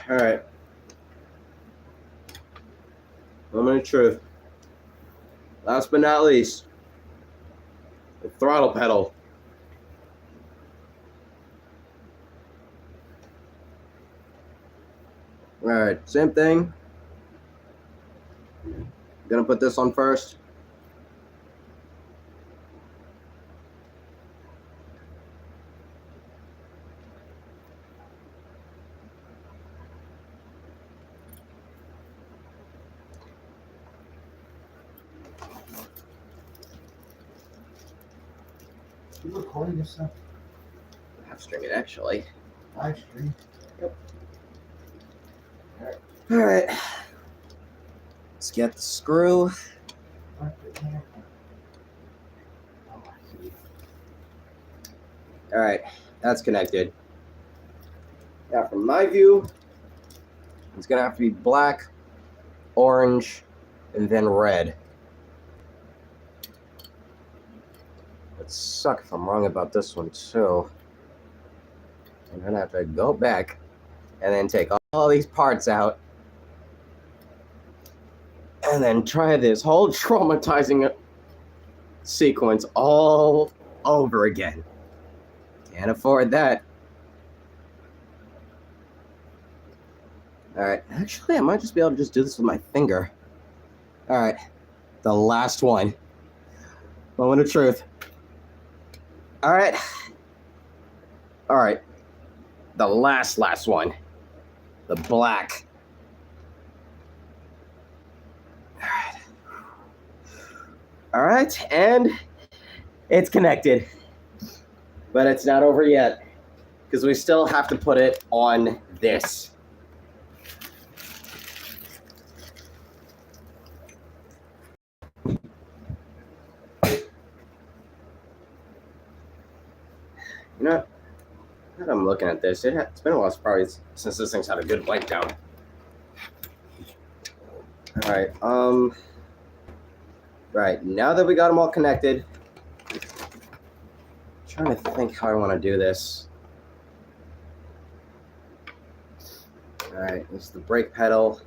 All right. Moment of truth. Last but not least, the throttle pedal. All right, same thing. Gonna put this on first. You recording yourself? Half string it actually. Live stream. Yep. All right. Let's get the screw. All right, that's connected. Now, from my view, it's gonna have to be black, orange, and then red. It'd suck if I'm wrong about this one too. I'm gonna have to go back and then take all these parts out and then try this whole traumatizing sequence all over again. Can't afford that. All right, actually, I might just be able to just do this with my finger. All right, the last one. Moment of truth. All right. All right. the last one. The black. All right, and it's connected. But it's not over yet, because we still have to put it on this. You know, now that I'm looking at this, it's been a while probably since this thing's had a good wipe down. All right, right, now that we got them all connected, I'm trying to think how I want to do this. All right, this is the brake pedal.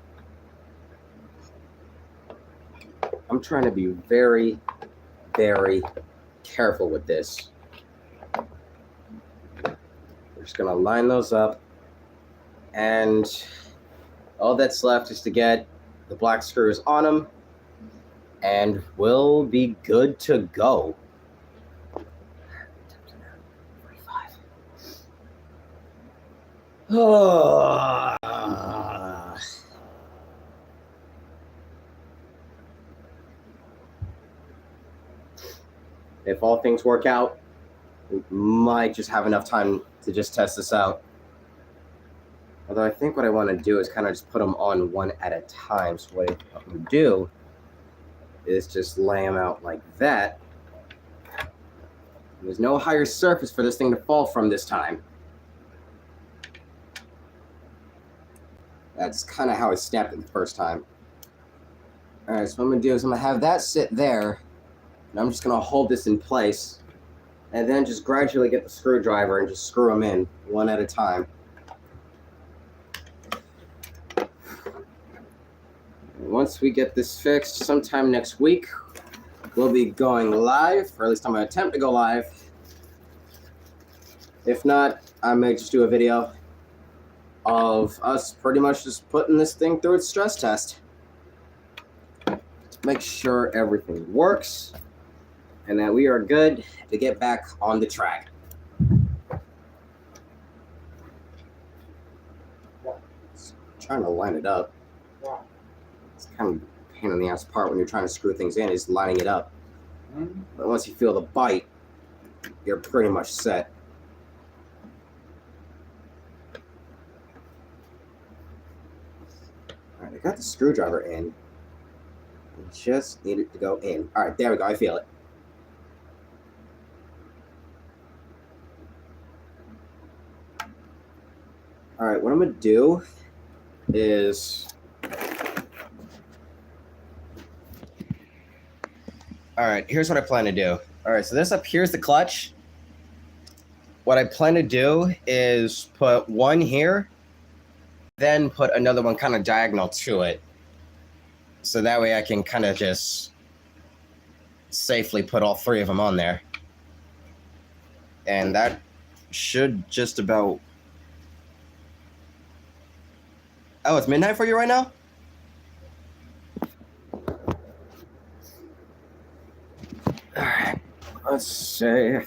I'm trying to be very, very careful with this. We're just gonna line those up, and all that's left is to get the black screws on them, and we'll be good to go. If all things work out, we might just have enough time to just test this out. Although I think what I want to do is kind of just put them on one at a time. So what I'm going to do is just lay them out like that. There's no higher surface for this thing to fall from this time. That's kind of how I snapped it the first time. All right, so what I'm going to do is I'm going to have that sit there, and I'm just going to hold this in place, and then just gradually get the screwdriver and just screw them in one at a time. Once we get this fixed sometime next week, we'll be going live, or at least I'm going to attempt to go live. If not, I may just do a video of us pretty much just putting this thing through its stress test. Make sure everything works and that we are good to get back on the track. Trying to line it up. It's kind of a pain in the ass part when you're trying to screw things in, is lining it up. But once you feel the bite, you're pretty much set. All right, I got the screwdriver in. I just need it to go in. All right, there we go. I feel it. All right, what I'm going to do is... All right, here's what I plan to do. All right, so this up here is the clutch. What I plan to do is put one here, then put another one kind of diagonal to it. So that way I can kind of just safely put all three of them on there. And that should just about... Oh, it's midnight for you right now? All right, let's see.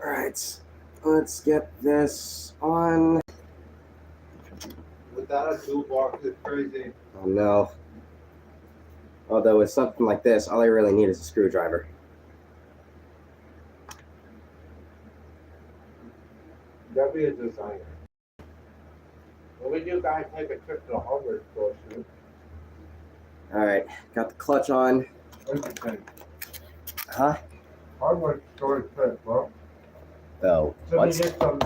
All right, let's get this on. Without a toolbox, it's crazy. Oh no. Although with something like this, all I really need is a screwdriver. That'd be a designer. When would you guys take a trip to the hardware store, Sue? All right, got the clutch on. What do you think? Huh? Hardware store trip, bro. Oh, So we what's... get some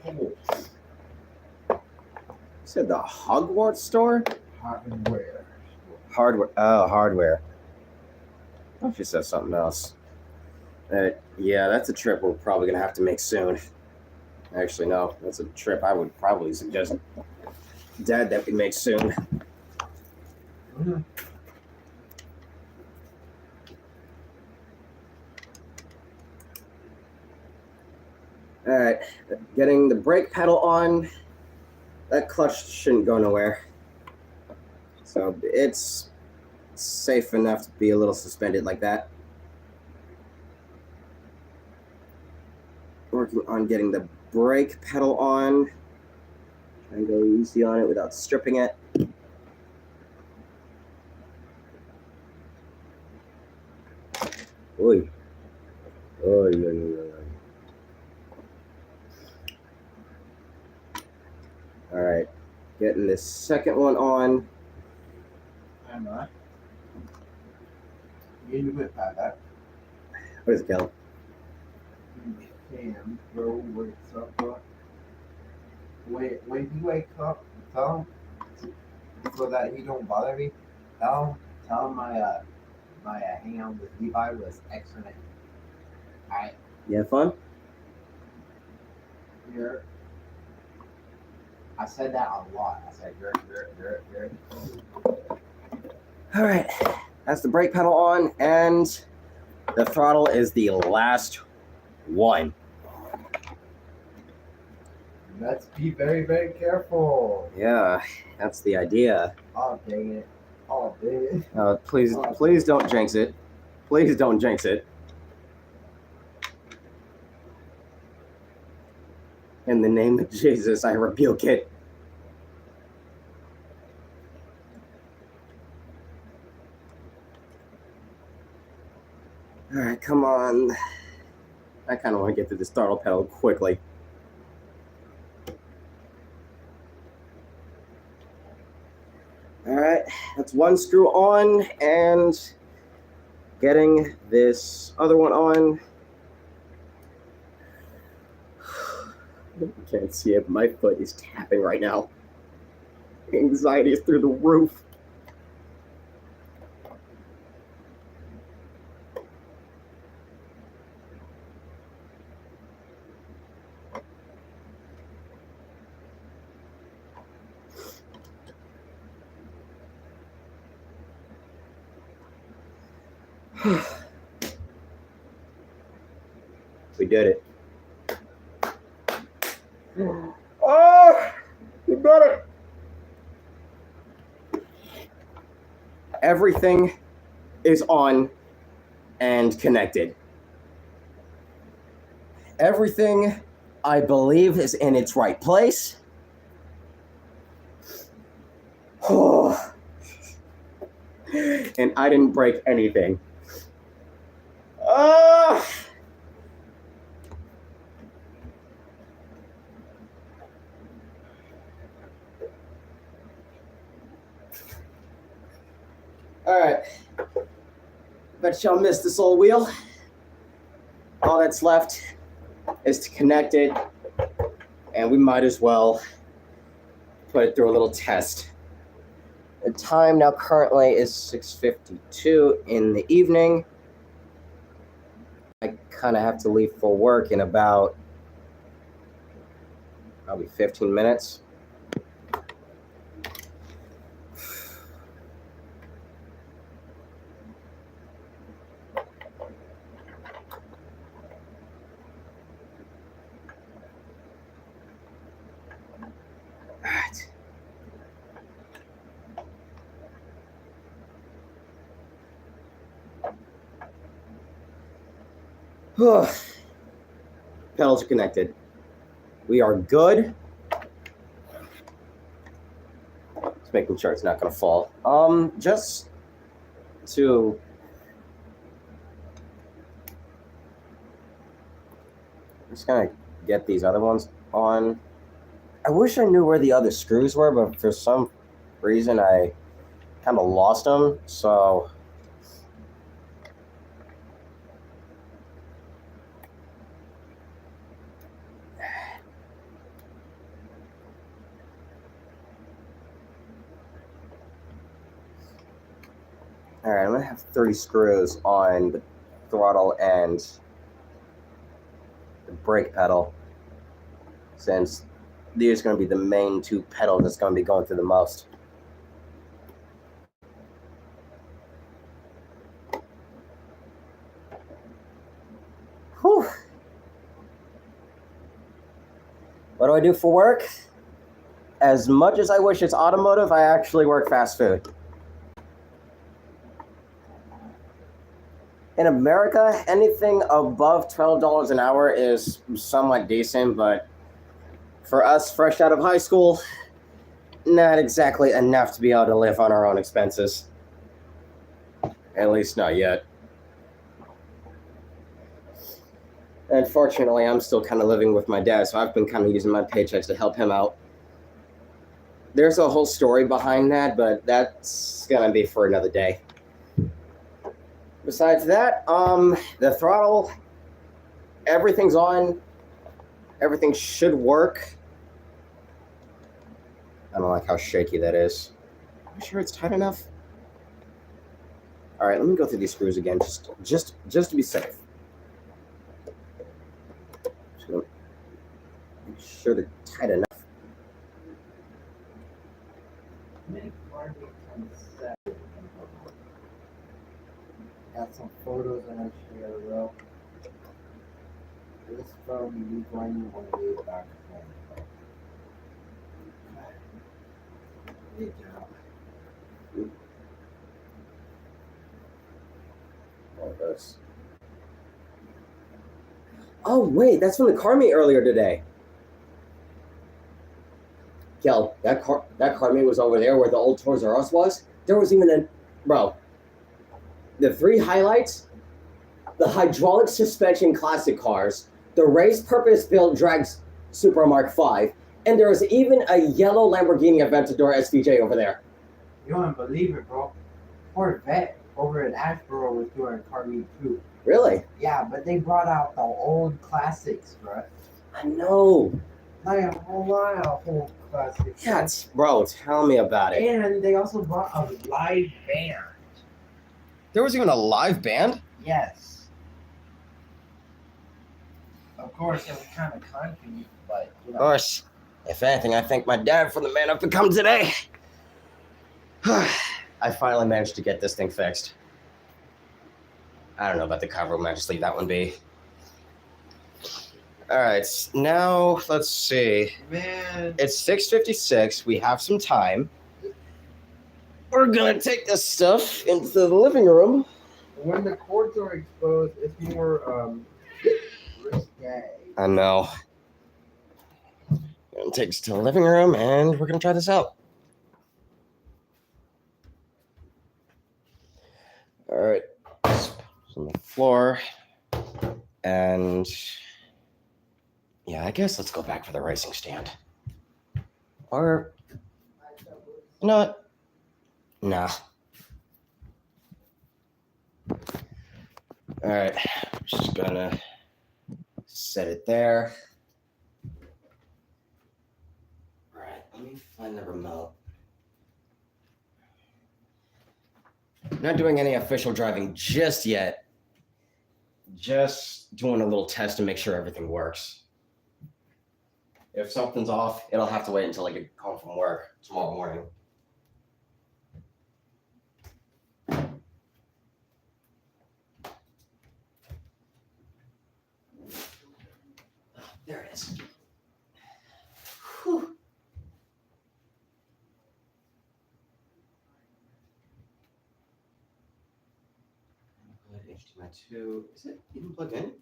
tools. You said the Hogwarts store? Hardware. Hardware. Oh, hardware. I thought you said something else. Yeah, that's a trip we're probably going to have to make soon. Actually, no. That's a trip I would probably suggest Dad that we make soon. Mm-hmm. All right, getting the brake pedal on. That clutch shouldn't go nowhere. So it's safe enough to be a little suspended like that. Working on getting the brake pedal on. Try and go easy on it without stripping it. Oy. Oy, oy, oy, oy. All right, getting this second one on. Am I? You with that. Where's it going? Damn, bro, wakes up, bro. When you wake up, tell him so that he don't bother me. Tell him my hangout with Levi was excellent. You have fun? I said that a lot. I said you're. All right, that's the brake pedal on, and the throttle is the last one. Let's be very, very careful. Yeah, that's the idea. Oh dang it. Oh dang it. Please don't jinx it. Please don't jinx it. In the name of Jesus, I rebuke it. All right, come on. I kind of want to get to this throttle pedal quickly. All right, that's one screw on, and getting this other one on. You can't see it, but my foot is tapping right now. Anxiety is through the roof. We did it. Oh, we did it. Everything is on and connected. Everything, I believe, is in its right place. Oh. And I didn't break anything. Oh. All right. Bet y'all missed this old wheel. All that's left is to connect it, and we might as well put it through a little test. The time now currently is 6:52 in the evening. I kind of have to leave for work in about probably 15 minutes. Pedals are connected. We are good. Just making sure it's not going to fall. Just gonna get these other ones on. I wish I knew where the other screws were, but for some reason I kind of lost them. So all right, I'm gonna have 3 screws on the throttle and the brake pedal, since these are going to be the main 2 pedals that's going to be going through the most. Whew. What do I do for work? As much as I wish it's automotive, I actually work fast food. In America, anything above $12 an hour is somewhat decent, but for us, fresh out of high school, not exactly enough to be able to live on our own expenses. At least not yet. Unfortunately, I'm still kind of living with my dad, so I've been kind of using my paychecks to help him out. There's a whole story behind that, but that's gonna be for another day. Besides that, the throttle, everything's on. Everything should work. I don't like how shaky that is. Are you sure it's tight enough? All right, let me go through these screws again, just to be safe. Just gonna make sure they're tight enough. Got some photos in our share, bro. This from me going one day back home. Good job. All this. Oh wait, that's from the car meet earlier today. Kel, that car meet was over there where the old Toys R Us was. There was even the three highlights: the hydraulic suspension classic cars, the race purpose-built drag Super Mark V, and there was even a yellow Lamborghini Aventador SVJ over there. You don't believe it, bro. Corvette over in Ashboro was doing car meet too. Really? Yeah, but they brought out the old classics, bro. I know. Like a whole lot of old classics. Yeah, bro, tell me about it. And they also brought a live band. There was even a live band? Yes. Of course, it was kind of country, but you know. Of course. If anything, I thank my dad for the man I've become today. I finally managed to get this thing fixed. I don't know about the cover. Might just leave that one be. All right, now let's see. Man. It's 6:56. We have some time. We're gonna take this stuff into the living room. When the cords are exposed, it's more risque. I know. Gonna take us to the living room, and we're gonna try this out. All right, it's on the floor, and yeah, I guess let's go back for the racing stand. Or, you know what? Nah. All right, just gonna set it there. All right, let me find the remote. Not doing any official driving just yet. Just doing a little test to make sure everything works. If something's off, it'll have to wait until I get home from work tomorrow morning. There it is. Whew. HDMI 2. Is it even plugged in?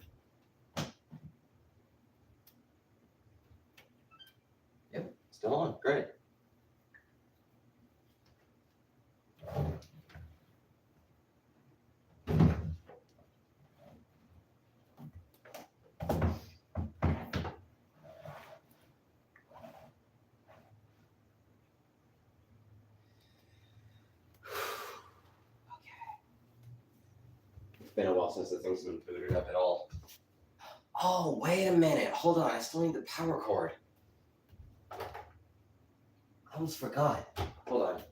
Yep, still on. Great. It's been a while since the thing's been booted up at all. Oh, wait a minute. Hold on. I still need the power cord. I almost forgot. Hold on.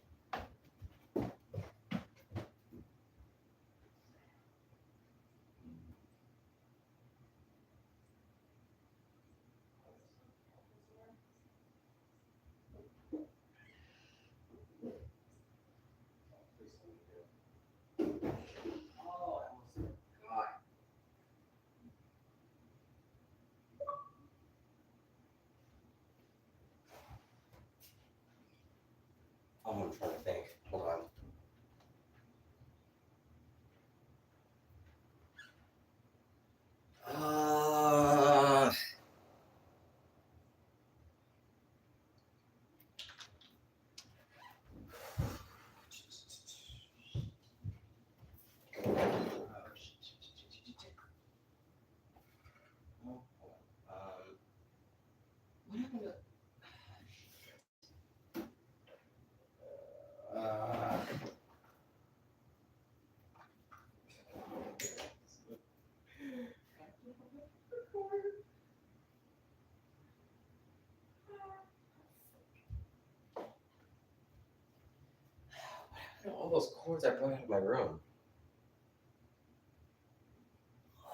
All those cords I brought out of my room.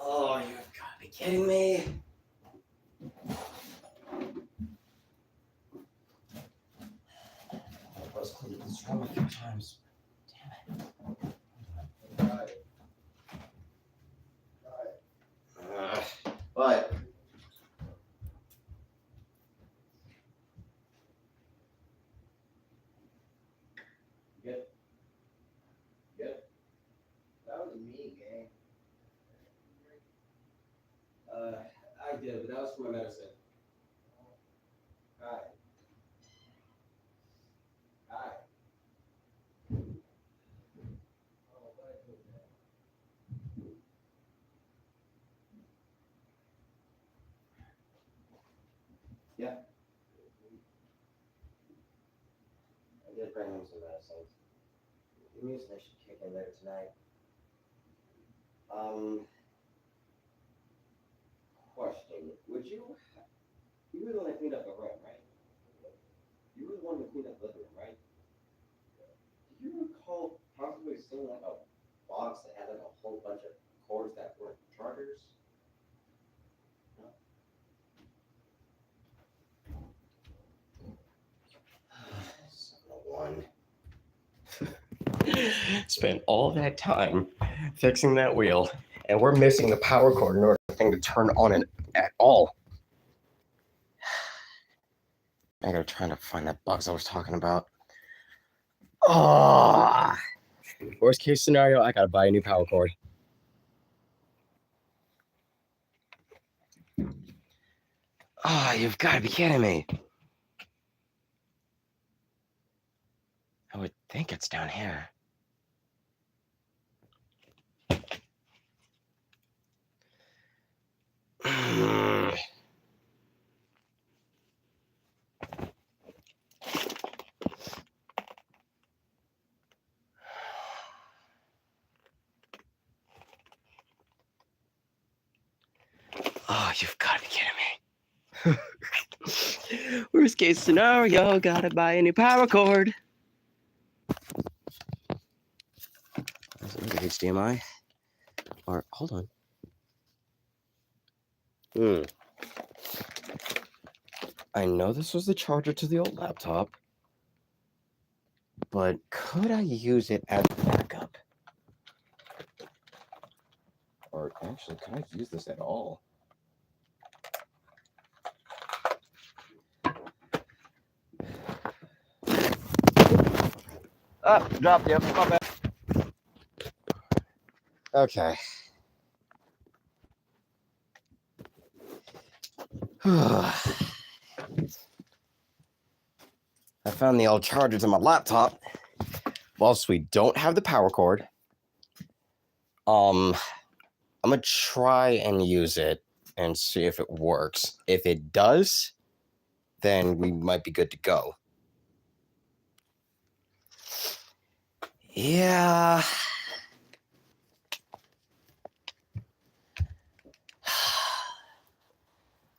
Oh, you've got to be kidding me. I was cleaning this room a few times. Damn it. But good. That was me, gang. I did, but that was for my medicine. Hi. Hi. Yeah. I did bring him some medicine. The music should kick in later tonight. Question. You were the one that cleaned up the room, right? You were the one who cleaned up the living room, right? Do you recall possibly seeing like a box that had like a whole bunch of cords that weren't chargers? No? One. Spent all that time fixing that wheel, and we're missing the power cord in order for the thing to turn on and at all. I gotta try to find that box I was talking about. Oh, worst case scenario, I gotta buy a new power cord. Oh, you've got to be kidding me. I would think it's down here. Oh, you've got to be kidding me. Worst case scenario, gotta buy a new power cord. Is it really HDMI? Or, hold on. I know this was the charger to the old laptop, but could I use it as backup? Or actually, could I use this at all? Dropped you. My bad. Okay. I found the old charger to my laptop. Whilst we don't have the power cord, I'm gonna try and use it and see if it works. If it does, then we might be good to go. Yeah.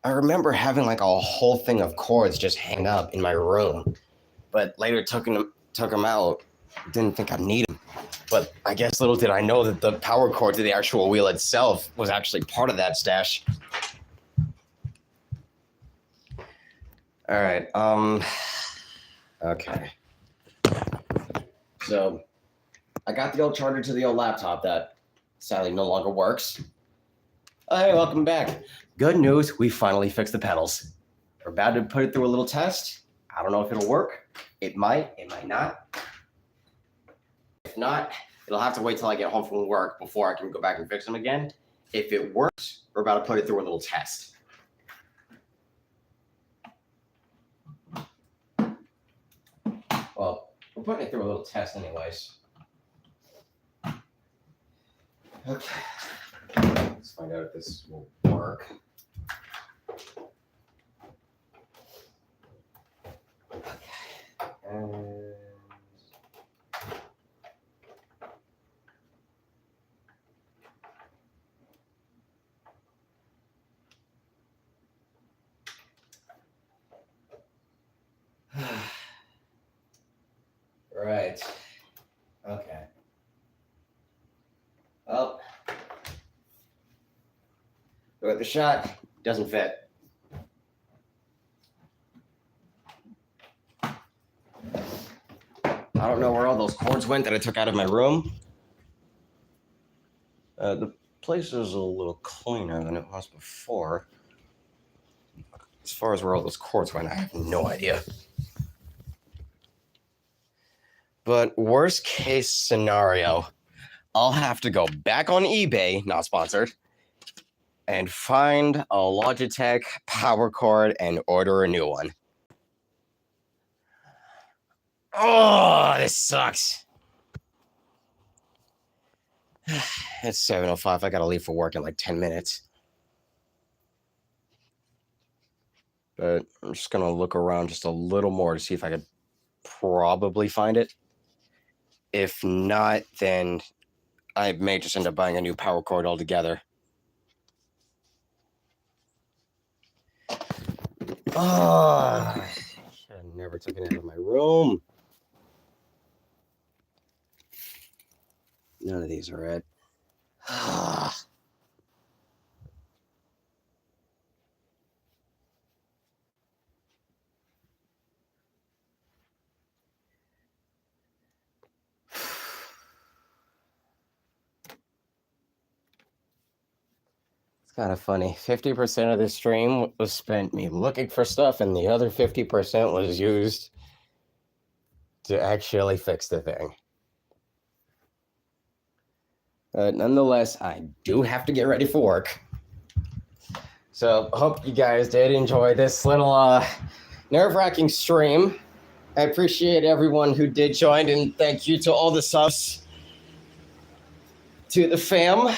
I remember having like a whole thing of cords just hang up in my room, but later took them out. Didn't think I'd need them. But I guess little did I know that the power cord to the actual wheel itself was actually part of that stash. All right. Okay. So I got the old charger to the old laptop that sadly no longer works. Hey, welcome back. Good news, we finally fixed the pedals. We're about to put it through a little test. I don't know if it'll work. It might not. If not, it'll have to wait till I get home from work before I can go back and fix them again. If it works, we're about to put it through a little test. Well, we're putting it through a little test anyways. Okay. Let's find out if this will work. Okay. And right. But the shot doesn't fit. I don't know where all those cords went that I took out of my room. The place is a little cleaner than it was before. As far as where all those cords went, I have no idea. But worst case scenario, I'll have to go back on eBay, not sponsored, and find a Logitech power cord and order a new one. Oh, this sucks. It's 7:05. I gotta leave for work in like 10 minutes. But I'm just gonna look around just a little more to see if I could probably find it. If not, then I may just end up buying a new power cord altogether. Oh, I should have never taken it out of my room. None of these are it. It's kind of funny. 50% of the stream was spent me looking for stuff, and the other 50% was used to actually fix the thing. Nonetheless, I do have to get ready for work. So, hope you guys did enjoy this little nerve-wracking stream. I appreciate everyone who did join, and thank you to all the subs, to the fam.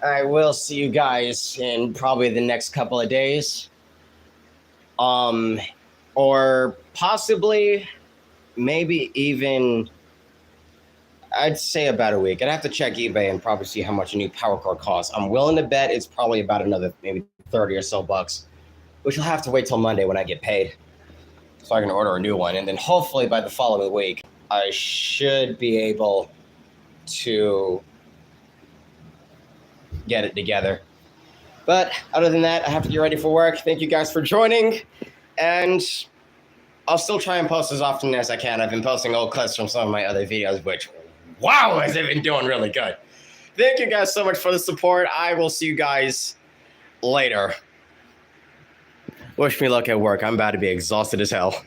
I will see you guys in probably the next couple of days. Or possibly, maybe even, I'd say about a week. I'd have to check eBay and probably see how much a new power cord costs. I'm willing to bet it's probably about another maybe 30 or so bucks, which will have to wait till Monday when I get paid, so I can order a new one. And then hopefully by the following week, I should be able to get it together. But other than that, I have to get ready for work. Thank you guys for joining, and I'll still try and post as often as I can. I've been posting old clips from some of my other videos, which, wow, has it been doing really good. Thank you guys so much for the support. I will see you guys later. Wish me luck at work. I'm about to be exhausted as hell.